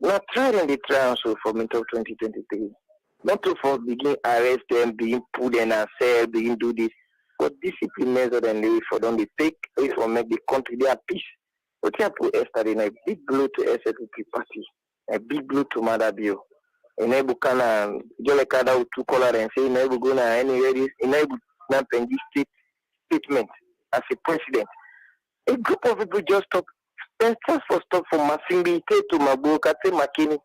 Speaker 8: Not trying the trial so for mid of 2023. Not to for begin arrest them, being put in and sell, begin do this. But discipline measure and they for don't they take away for make the country their peace. But you put yesterday in a big blow to SFP party, a big blow to Madabio. Enable kana jole kada utu color and say enable go na anywhere this enable na penji statement as a president. A group of people just stop for Massimbi to Mabuka to Makini.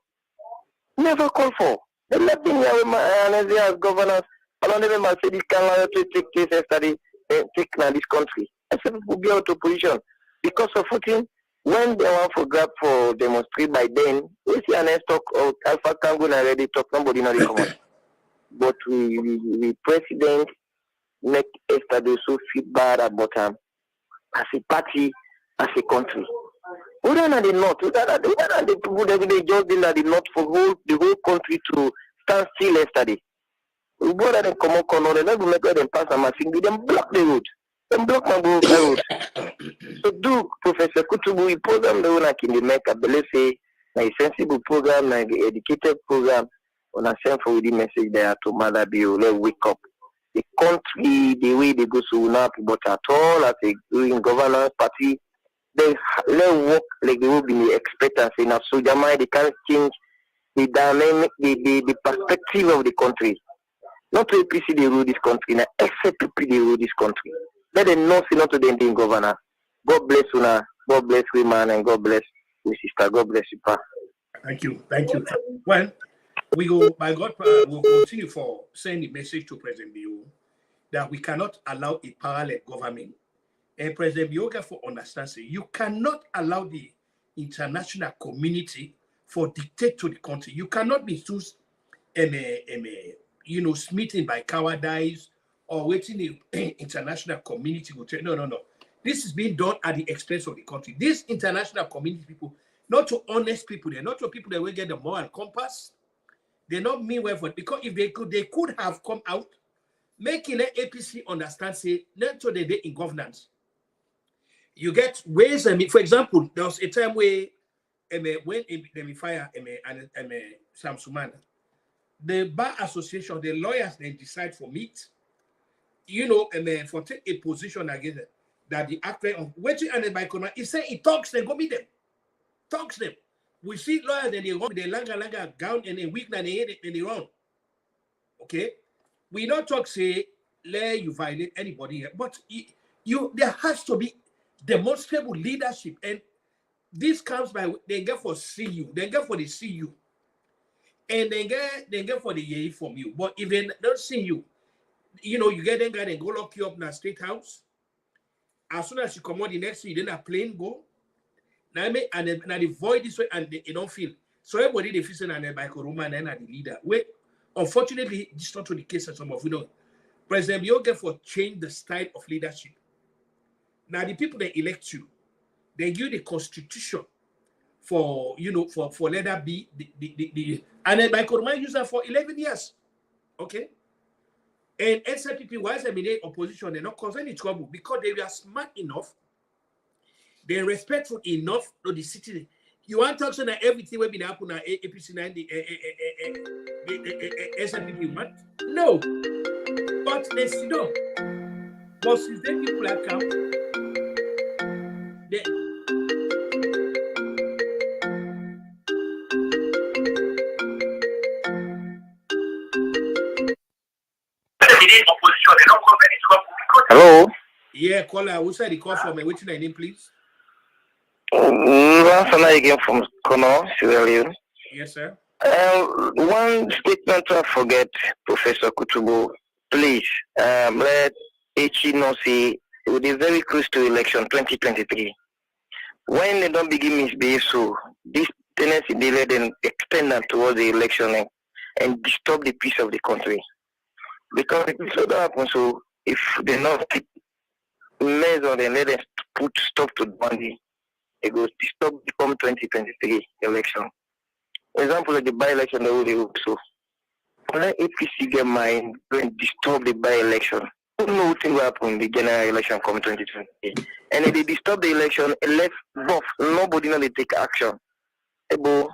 Speaker 8: Never call for. They let me as governors. I don't even say this can to take this yesterday take this country. I said people be out of position because of voting. When they want for grab for demonstrate by then, we see an talk of Alpha Kango and already talk, nobody not come on. But we president make yesterday so feel bad about him as a party, as a country. We don't have the north, we don't have the people that they just did the north for the whole country to stand still yesterday. We go there and come on, they never make them pass a machine, they block the road. Them block my road. So do Professor Kutubu a program the one can make a believe say a sensible program, like the educated program on a send for the message there to Mother Bio, let wake up. The country, the way they go so not but at all as a doing governance party, they let work like they will be expectancy now. So they can't change the dynamic, the perspective of the country. Not to APC they rule this country, now except PP they rule this country. Let them know not to the ending governor. God bless Una, God bless women, and God bless you, sister. God bless you, pa.
Speaker 5: Thank you. Well, we go by God. We'll continue for sending the message to President Bio that we cannot allow a parallel government. And President Bio for understand, say you cannot allow the international community for dictate to the country. You cannot be too, smitten by cowardice or waiting the international community will tell. No. This is being done at the expense of the country. These international community people, not to honest people, they're not to people that will get the moral compass. They're not mean well for it. Because if they could have come out, making the APC understand, say, not to the day in governance. You get ways, for example, there was a time where when they fire Sam Sumana, the bar association, the lawyers, they decide for meet, for take a position against it, that the actor of waiting and by Conrad, he said he talks them, go meet them. Talks them. We see lawyers and they run with the langa gown and a weak and they run. Okay? We don't talk, say, let you violate anybody here. But there has to be demonstrable leadership. And this comes by they get for CU, they get for the CU. And they get for the YEI from you. But if they don't see you, you get them guy and go lock you up in a state house. As soon as you come out the next day, then a plane go. Now they void this way and they don't feel. So everybody they feel and they're by Koroma and then the leader. Wait, unfortunately, this is not the case of some of President Bioge for change the style of leadership. Now the people that elect you, they give the constitution for let that be the and then by Koroma use that for 11 years. Okay. And SLPP, why is the opposition? They're not causing any trouble because they were smart enough, they're respectful enough to the citizen. You want to talk so that everything will be happen at APC 9, the SLPP, man? No. But they still don't. But since then, people have come,
Speaker 8: Hello?
Speaker 5: Yeah, caller, who said the call from me? What's your name, please?
Speaker 8: Again from Kono, Sierra Leone.
Speaker 5: Yes, sir.
Speaker 8: One statement to forget, Professor Kutubu. Please, let HE know say it is very close to election 2023. When they don't begin misbehave, so this tendency they let them extend them towards the election and disturb the peace of the country. Because if so that happens, so if they not measure and let them put stop to the money, it goes disturb become 2023 election. Example of the by-election they will do so. Let APC get mind when disturb the by-election. Who knows what will happen in the general election come 2020? And if they disturb the election, let both. Nobody know they take action. Ebo,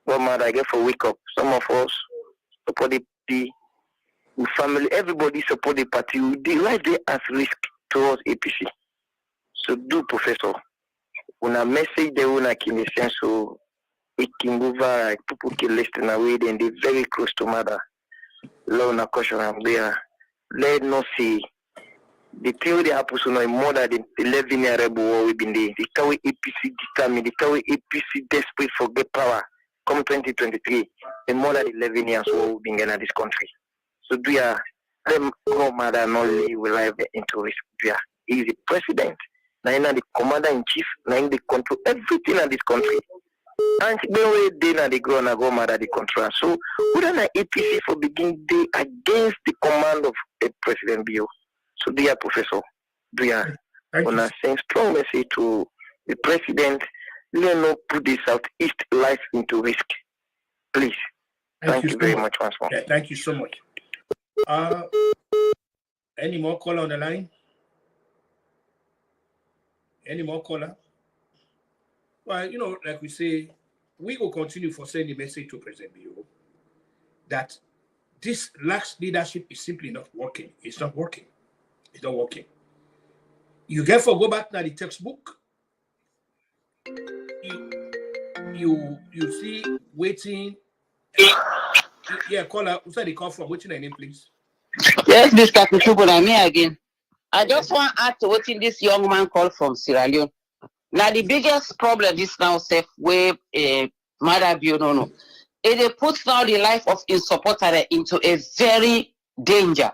Speaker 8: what matter? I get for wake up. Some of us support the party, family. Everybody support the party. The life they as risk towards APC. So do, Professor. When I message the one in the sense so it can move over, people can listen away, then they're very close to mother. Lord, na caution I'm there. Let not see the thing that happens now more than 11 year rebel war we've been there. The Kawi APC determined, the Kawi APC desperate for get power. Come 2023, the more than 11 years war we've been in this country. So do ya them go mother not live life into risk. He is the president. Now the commander in chief, now they control everything in this country. And they go mother the control. So we don't have APC for beginning day against the command of a President Bio. So dear Professor, dear, when I send strong message to the president, let not put the Southeast life into risk. Please. Thank you very much once more.
Speaker 5: Yeah, thank you so much. Any more caller on the line? Any more caller? Well, you know, like we say, we will continue for sending a message to President Bio that this lax leadership is simply not working. It's not working. It's not working. You therefore go back to the textbook. You see waiting. Yeah, caller, who's that they call from? What's your name, please?
Speaker 6: Yes, Mr. Kutubu, I'm here again. I just want to add to what this young man called from Sierra Leone. Now, the biggest problem is now safe with Mother Bionono. It puts now the life of his supporter into a very danger.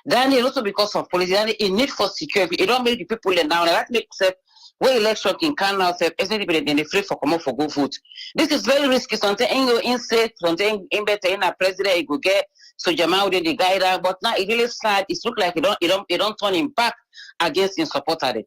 Speaker 6: Then it also because of police, then it need for security. It don't make the people now. That makes sense. Where election can now say everybody then they free for come up for good vote. This is very risky. Something in your insect, something in better in a president, it go get so Jamal did the guy that, but now it really sad. It look like it don't turn him back against his supporter.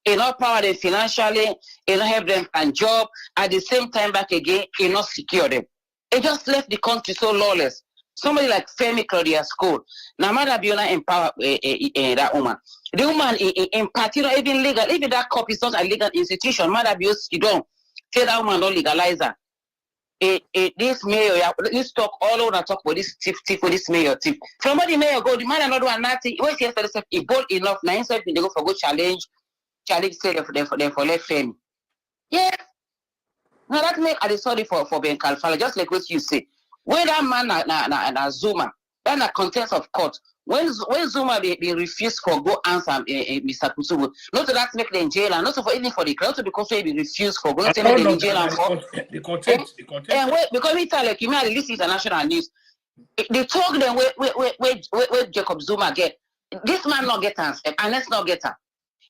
Speaker 6: It not power them financially, it not help them and job. At the same time back again, it not secure them. It just left the country so lawless. Somebody like Femi Claudia School. Now, Mother Biona empower that woman. The woman in particular, even legal, even that cop is not a legal institution. Mother Biona, you don't tell that woman don't legalize her. This mayor, this talk all over talk about this thief for this mayor thief. From what the mayor go, the man another one nothing. When he yesterday said he bold enough, now himself they go for go challenge say for left Femi. Yeah. Now that make I sorry for Ben Kalfala, just like what you say. When that man na Zuma, then a contest of court. When Zuma be refused for go answer Mr. Kutubu, not to that make them in jail and not for even for the crowd, because they be refused for go not to make them in jail and for
Speaker 5: the content.
Speaker 6: And wait, because we tell like you may list international news. They talk them where Jacob Zuma get. This man not get answer and let's not get her.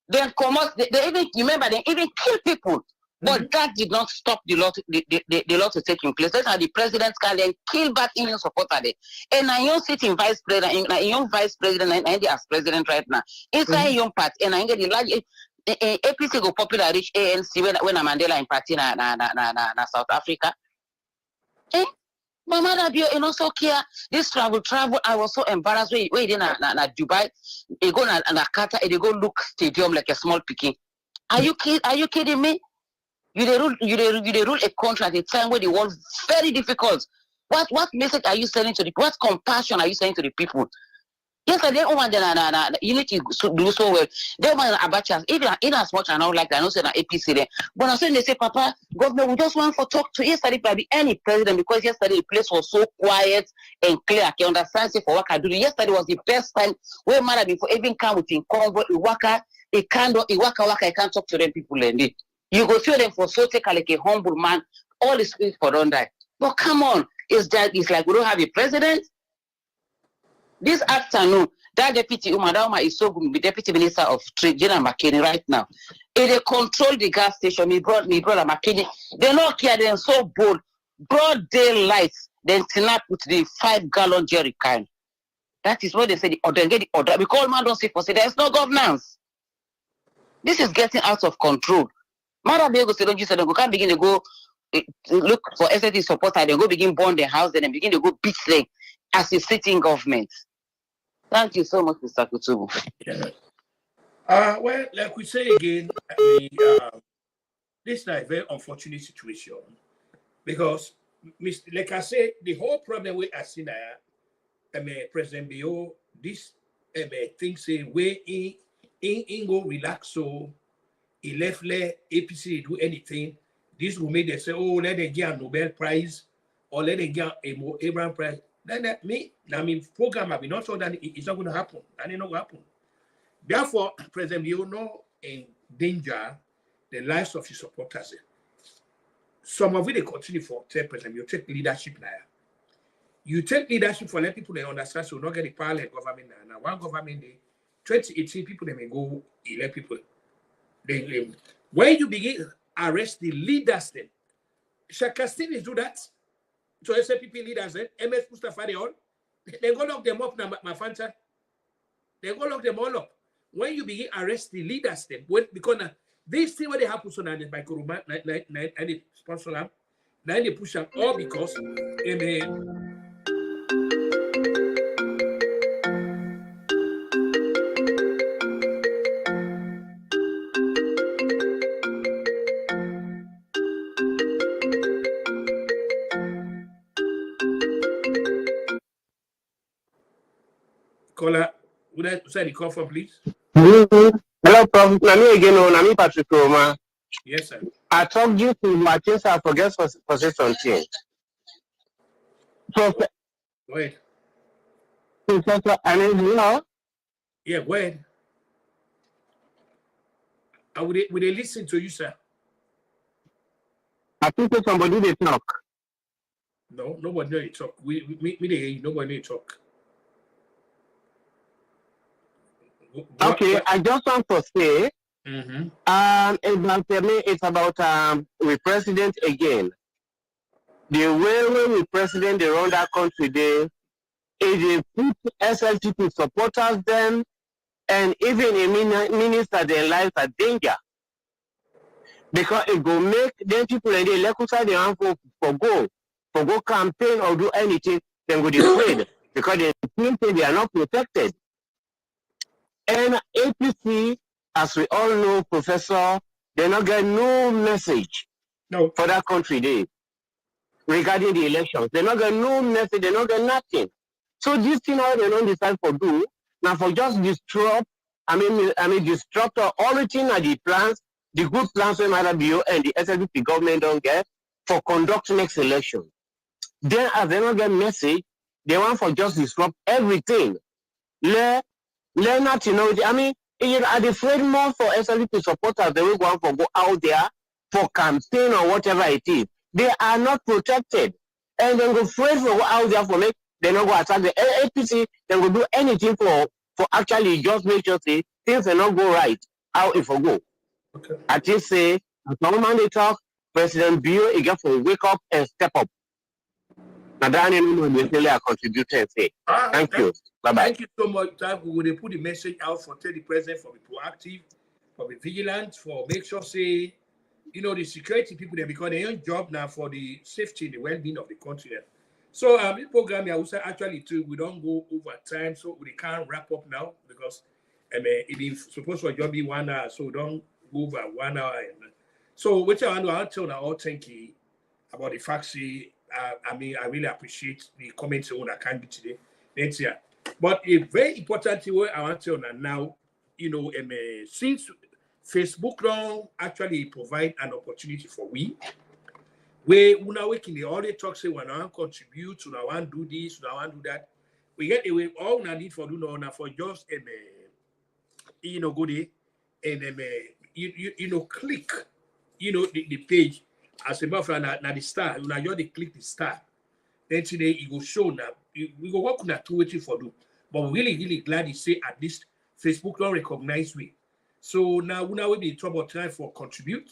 Speaker 6: Then come out, they even remember they even kill people. But that did not stop the law to take in place. That's how the president can then kill back in your supporter there. And I don't sit in vice president, in young vice president, and as president right now. Inside young part, and I get the large APC go popular reach ANC when a Mandela in party na South Africa. My mother be also care. This travel. I was so embarrassed. Where in na Dubai, they go na Qatar, they go look stadium like a small picking. Are you kidding me? You rule a country at a time where the world is very difficult. What message are you sending to the people? What compassion are you sending to the people? Yesterday, you need to do so well. They want Abacha, even as much as I don't like that, I don't say that APC there. But I'm saying they say, Papa, government, we just want for talk to yesterday by any president because yesterday the place was so quiet and clear. I can understand for what I do. Yesterday was the best time where man before even come with in convo, I can't talk to them people and it. You go feel them for so take like a humble man, all the spirit for don't die. But come on, it's like we don't have a president. This afternoon, that deputy Umadama is so good, the deputy minister of trade, General McKinney, right now. They control the gas station. Me brother McKinney. They not care, they're so bold. Broad daylight, then snap with the 5-gallon jerry can. That is what they say, the order, get the order. Because man don't say for say there's no governance. This is getting out of control. Mother Biego said, don't you say, don't go, can't begin to go look for SSD supporter, they go begin burn their house, and then begin to go beat them as a sitting government. Thank you so much, Mr. Kutubu.
Speaker 5: Yeah. Well, like we say again, this is a very unfortunate situation because, like I said, the whole problem we are seeing President Bio, this thing say we in go relax so he left let APC do anything. This will make them say, oh, let them get a Nobel Prize or let them get a Abraham Prize. Then that program have been not sure that it's not going to happen. And it's not going to happen. Therefore, President Bio no endanger the lives of his supporters. Some of it they continue for President Bio take leadership now. You take leadership for let people they understand so not get the power like government now. Now one government they 2018 people they may go elect people. They when you begin arrest the leaders then Shaka still do that to SPP leaders MS Mustafa they all they go lock them up now my fanta. They go lock them all up. When you begin arrest the leaders them because now this thing what they happen so now by Kuruma and they sponsor them, now they push them all because caller, would I say the call for please?
Speaker 7: Hello, Prof. Nami again, Nami Patrick Roma.
Speaker 5: Yes, sir.
Speaker 7: I talked you to Martin, I forget for something. So,
Speaker 5: Go ahead.
Speaker 7: Professor, I mean, you know,
Speaker 5: Yeah, go ahead. Would they listen to you, sir?
Speaker 7: I think somebody they talk.
Speaker 5: No, nobody know you talk. We they hear you. Nobody know you talk.
Speaker 7: Okay, I just want to say, it's about with president again. The way we president they run that country, they put SLTP supporters them, and even a minister their lives are danger because it go make them people and they let they want for go campaign or do anything, then go be afraid because they think they are not protected. And APC, as we all know, Professor, they not get no message for that country day regarding the elections. They not get no message, they not get nothing. So this thing how they don't decide for do, now for just disrupt, disrupt all the thing and the plans, the good plans when BO and the SLP government don't get for conduct next election. Then as they don't get message, they want for just disrupt everything. Learn not to know. I mean, you are afraid more for SLP supporters. They will go out there for campaign or whatever it is. They are not protected, and then go afraid for go out there for make. They not go attack the APC. They will do anything for actually just make sure say things will not go right. How it will go?
Speaker 5: Okay.
Speaker 7: I just say as long as they talk, President Bio he got to wake up and step up. Now that I contribute and say thank you. Bye bye.
Speaker 5: Thank you so much. We will put the message out for tell the president for be proactive, for be vigilant, for make sure say, the security people there because their own job now for the safety and the well-being of the country. So this program I would say actually too we don't go over time, so we can't wrap up now because it is supposed to be 1 hour, so don't go over 1 hour. So which I want to tell all thank you about the fact I really appreciate the comments on that can be today. Next year. But a very important thing I want to tell now, since Facebook now actually provide an opportunity for we can they already talk say when I want to contribute, when I want to do this, when I want to do that. We get away all we need for do now for just go there and click the page as a matter of now the star, now you click the star. Then today it will show now. We go work on that 2 waiting for do. But we're really, really glad you say at least Facebook don't recognize we. So now we be in trouble time for contribute.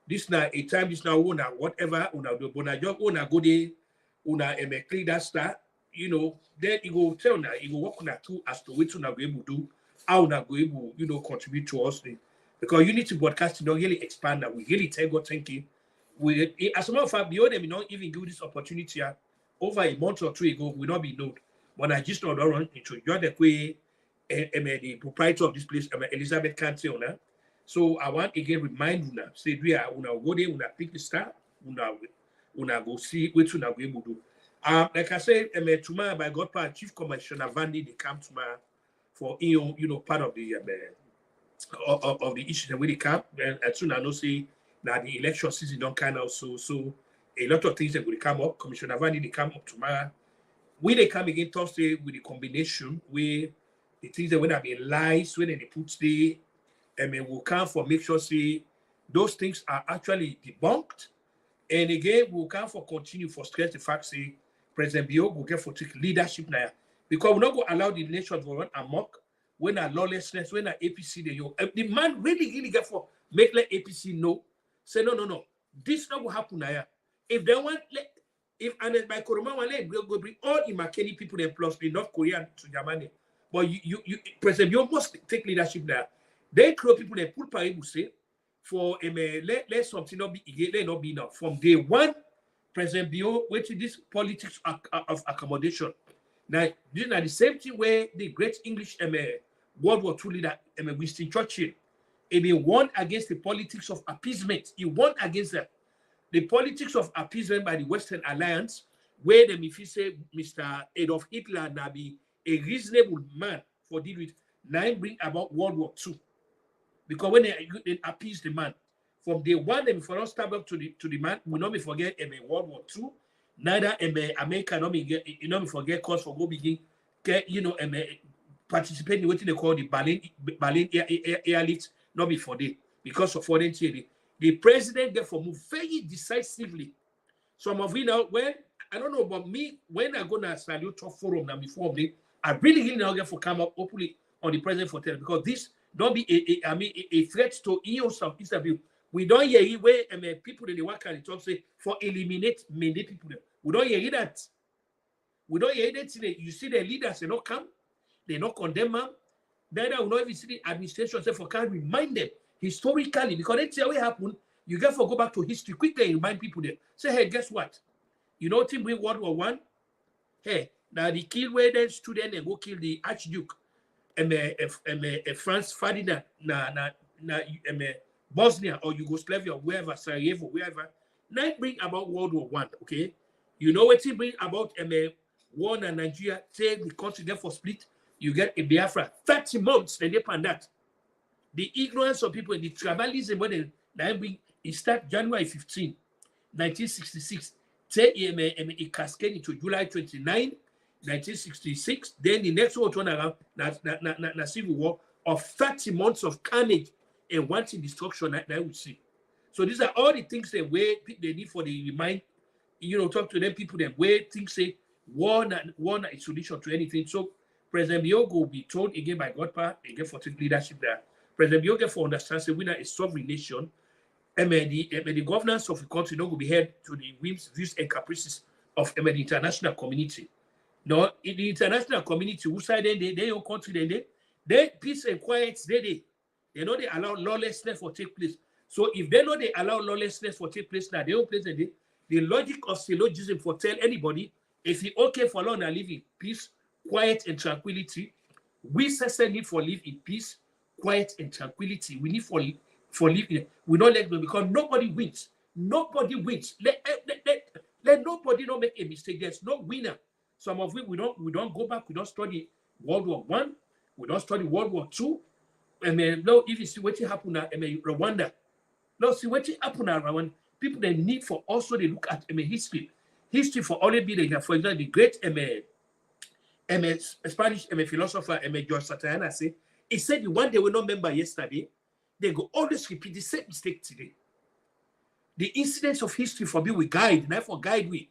Speaker 5: This now a time this now una whatever una do, but now just una go there, una click that star, then it go tell now it go work on that 2 as to which una go able to do, how una go able, contribute to us. Because Unity Broadcasting don't really expand that. We really take God thinking. We as a matter of fact, beyond them, we not even give this opportunity over a month or 2 ago, we not be known. when I just not run into the way the proprietor of this place, Elizabeth County owner. So I want again remind you now, say we are go there, pick the star, go see what una go able do. Like I said, tomorrow by God power, Chief Commissioner Vandy they come tomorrow for part of the of the issues that we come. And as soon as I know say that the election season don't kind of so a lot of things that will come up. Commissioner Vandy they come up tomorrow. We they come again Thursday with the combination where the things that when have been lies when they put the will come for make sure say those things are actually debunked. And again, we'll come for continue for stress the fact say President Bio will get for take leadership now. Because we're not going to allow the nation to run amok when a lawlessness, when a APC the man really get for make let APC know. Say no. This not will happen now. If they want if and by Corona one go bring all the McKinney people there plus the North Korean to Germany. But you President Bio must take leadership there. They create people they put Paribu say for let something not be let not be enough. From day one, President Bio went to this politics of accommodation. Now, this is the same thing where the great English World War II leader Winston Churchill he won against the politics of appeasement. He won against the politics of appeasement by the Western Alliance, where them if you say Mr. Adolf Hitler now be a reasonable man for deal with now bring about World War II. Because when they appease the man, from day one, if we don't stand up to the man, we not be forget World War II. Neither America not be forget cause for go begin, participate in what they call the Berlin airlift, not before day because of foreign theory. The president therefore move very decisively. Some of you know when I don't know about me when I go to salute top forum now before me, I really now get for come up openly on the president for tell because this. Don't be a threat to some interview. We don't hear where people in the work and talk say for eliminate many people. We don't hear that. We don't hear that. You see the leaders they not come, they not condemn them. Then I will not even see the administration say for can remind them historically because that's how it happened. You get for go back to history quickly and remind people there. Say hey, guess what? You know team win World War I. Hey, now the kill where the student and go kill the Archduke. France Ferdinand na Bosnia or Yugoslavia, wherever, Sarajevo, wherever. Now bring about World War I, okay? You know what he bring about war in Nigeria, say the country get for split, you get a Biafra, 30 months, then they pan that. The ignorance of people, the tribalism, when they bring, it start January 15, 1966, say it cascade into July 29, 1966, then the next one turn around, na civil war of 30 months of carnage and wanting destruction that we see. So these are all the things that way they need for the remind, talk to them people that way things say war not a solution to anything. So President Biogo will be told again by God power, again for leadership there. President Biogo for understand say we are a sovereign nation, and the governance of the country not will be held to the whims, views, and caprices of the international community. No, in the international community, who side they your country, they peace and quiet, they know they allow lawlessness for take place. So if they know they allow lawlessness for take place now, they don't place the logic of syllogism for tell anybody if it's okay for law and live in peace, quiet and tranquility. We certainly need for live in peace, quiet and tranquility. We need for live in. We don't let them because nobody wins. Nobody wins. Let nobody not make a mistake. There's no winner. Some of it we don't go back, we don't study World War I, we don't study World War II. No, if you see what happened at Rwanda, no, see what happened at Rwanda. People they need for also they look at history. History for only be there. For example, the great Spanish philosopher George Santayana say, he said the one they will not remember yesterday, they go always repeat the same mistake today. The incidents of history for me we guide, not for guide we.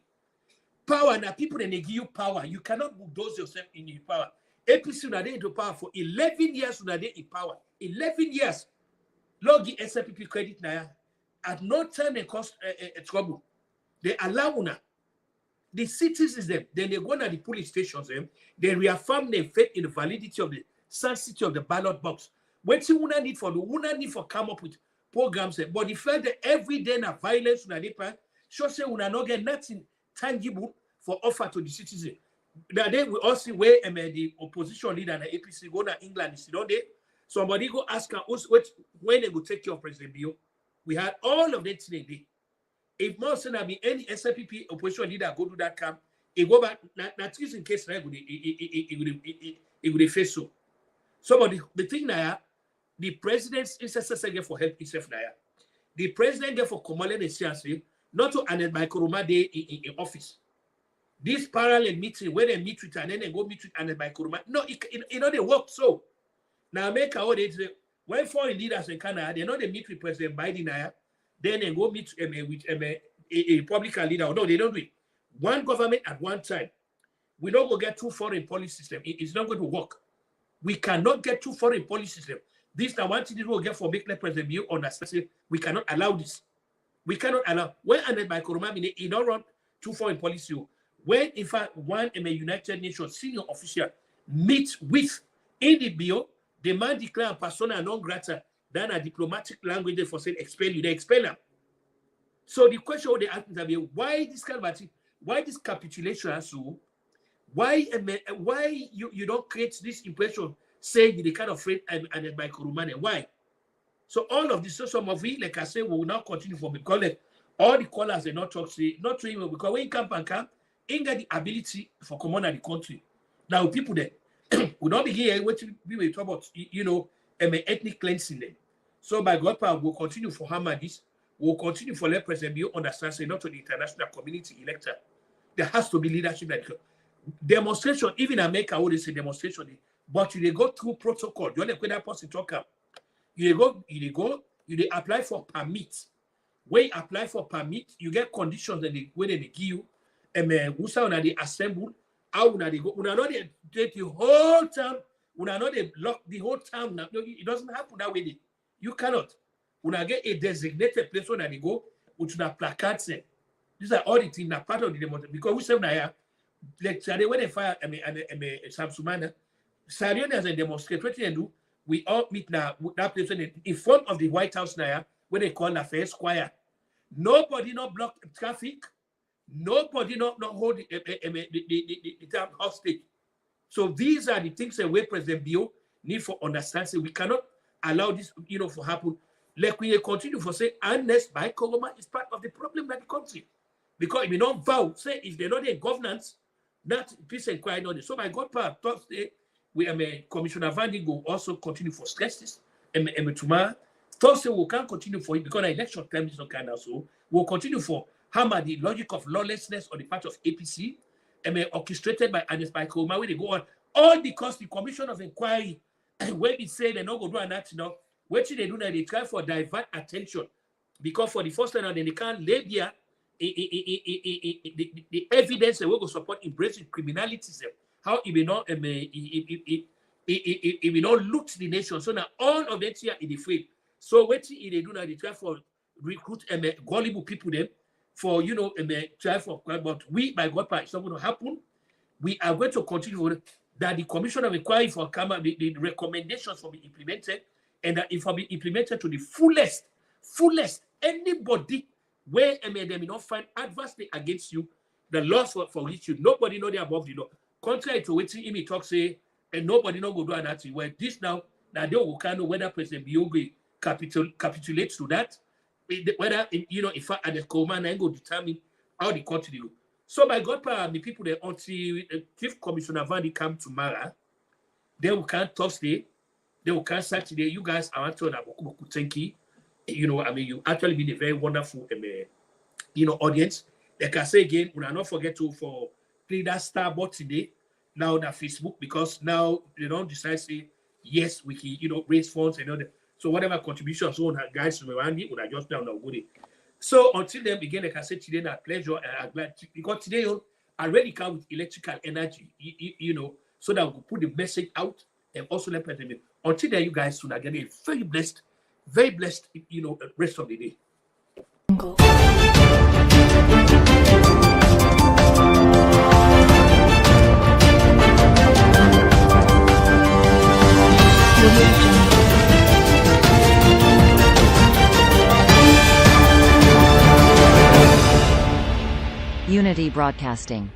Speaker 5: Power now, people they give you power. You cannot bulldoze yourself in your power. APC are they into power for 11 years. Are they in power? 11 years. Lord give SPP credit now. At no time they cause trouble. They allow una. The citizens them. Then they go to the police stations them. They reaffirm their faith in the validity of the sanctity of the ballot box. When you una need for come up with programs, but the fact that every day na violence una they show say una not get nothing tangible for offer to the citizen. Now then we all see where the opposition leader and the APC go to England, you know they somebody go ask her when they go take care of President Bio. We had all of that today. If more than be any SLPP opposition leader go to that camp, it go back not just in case it would face so. But the thing now, the president's intercessor for help itself now. The president get for Komale the CRC, not to an by Kuruma Day in office. This parallel meeting where they meet with and then they go meet with and by Kuruma. No, it know they work so. Now make all they when foreign leaders in Canada, they know they meet with President Biden now, then they go meet with a Republican leader. No, they don't do it. One government at one time. We don't go get two foreign policy system. It's not going to work. We cannot get two foreign policy system. This is one thing we will get for make President Bio understand. We cannot allow this. We cannot allow. When and by Kuruma, he don't run two foreign policy. When in fact one United Nations senior official meets with in the Bio, the man declare persona non grata than a diplomatic language for saying expel you, they expel them. So the question they ask is why this kind of thing, why this capitulation so why you don't create this impression saying the kind of friend and by Kurumane? Why? So all of this, so some of it, like I say, will not continue for me because like, all the callers they not talk say not to him because when camp and camp, ain't got the ability for command of the country. Now people there will not be here waiting we will talk about ethnic cleansing them. So by God power will continue for hammer this, will continue for let President Bio understand say not to the international community elector. There has to be leadership like demonstration, even in America, what they say demonstration, but you they go through protocol. You want that person talk up. You apply for permit. When you apply for permit, you get conditions that they give you. And they assemble. How they go? Una not they take the whole town. Una not they block the whole town. No, it doesn't happen that way. You cannot. Una get a designated place where they go, which una placards. These are all the things that part of the demonstration. Because we say now, like when they fire Samsumana, Sierra Leone as a demonstration, what they do, we all meet now that place in front of the White House now, where they call the Fair Square. Nobody not block traffic. Nobody not hold the town hostage. So these are the things that we President Bio need for understanding. We cannot allow this, for happen. Like we continue for say, unless by Kogoma is part of the problem of the country. Because if we don't vow, say if they're not in governance, not peace and quiet on it. So by God power, Thursday, Commissioner Vandy will also continue for stress this. Tomorrow, Thursday we can't continue for it because the election time is not kind of so. We'll continue for hammer the logic of lawlessness on the part of APC, orchestrated by Ernest Baikoma, where they go on, all because the Commission of Inquiry, when it say they not go do an act, what they do now, they try for divert attention. Because for the first time, they can't lay there the evidence that we go support embracing criminality, how it will not it will not loot the nation. So now all of that here in the field. So what they do now, they try for recruit gullible people them for try for, but we by God power it's not going to happen. We are going to continue that the Commission of Inquiry for Kama the recommendations will be implemented and that it will be implemented to the fullest anybody where they may not find adversely against you, the laws for which you nobody know they above the law. Contrary to what he talk say, and nobody know go do that. Where this now they will kind of whether President Biogi capitulates to that, whether if at the command and go determine how the country go. So by God power, the people that until Chief Commissioner Vandy come tomorrow, they will come Thursday, they will come Saturday. You guys are actually thank you. You actually been a very wonderful, audience. Like I say again, we will not forget to play that star bot today. Now that Facebook, because now they don't decide say yes, we can raise funds and all that. So whatever contributions on guys around it, would just down good. So until then, again, like I said today, that pleasure and I'm glad because today I already come with electrical energy, so that we will put the message out and also let people. Until then, you guys will get a very blessed, rest of the day.
Speaker 1: Unity Broadcasting.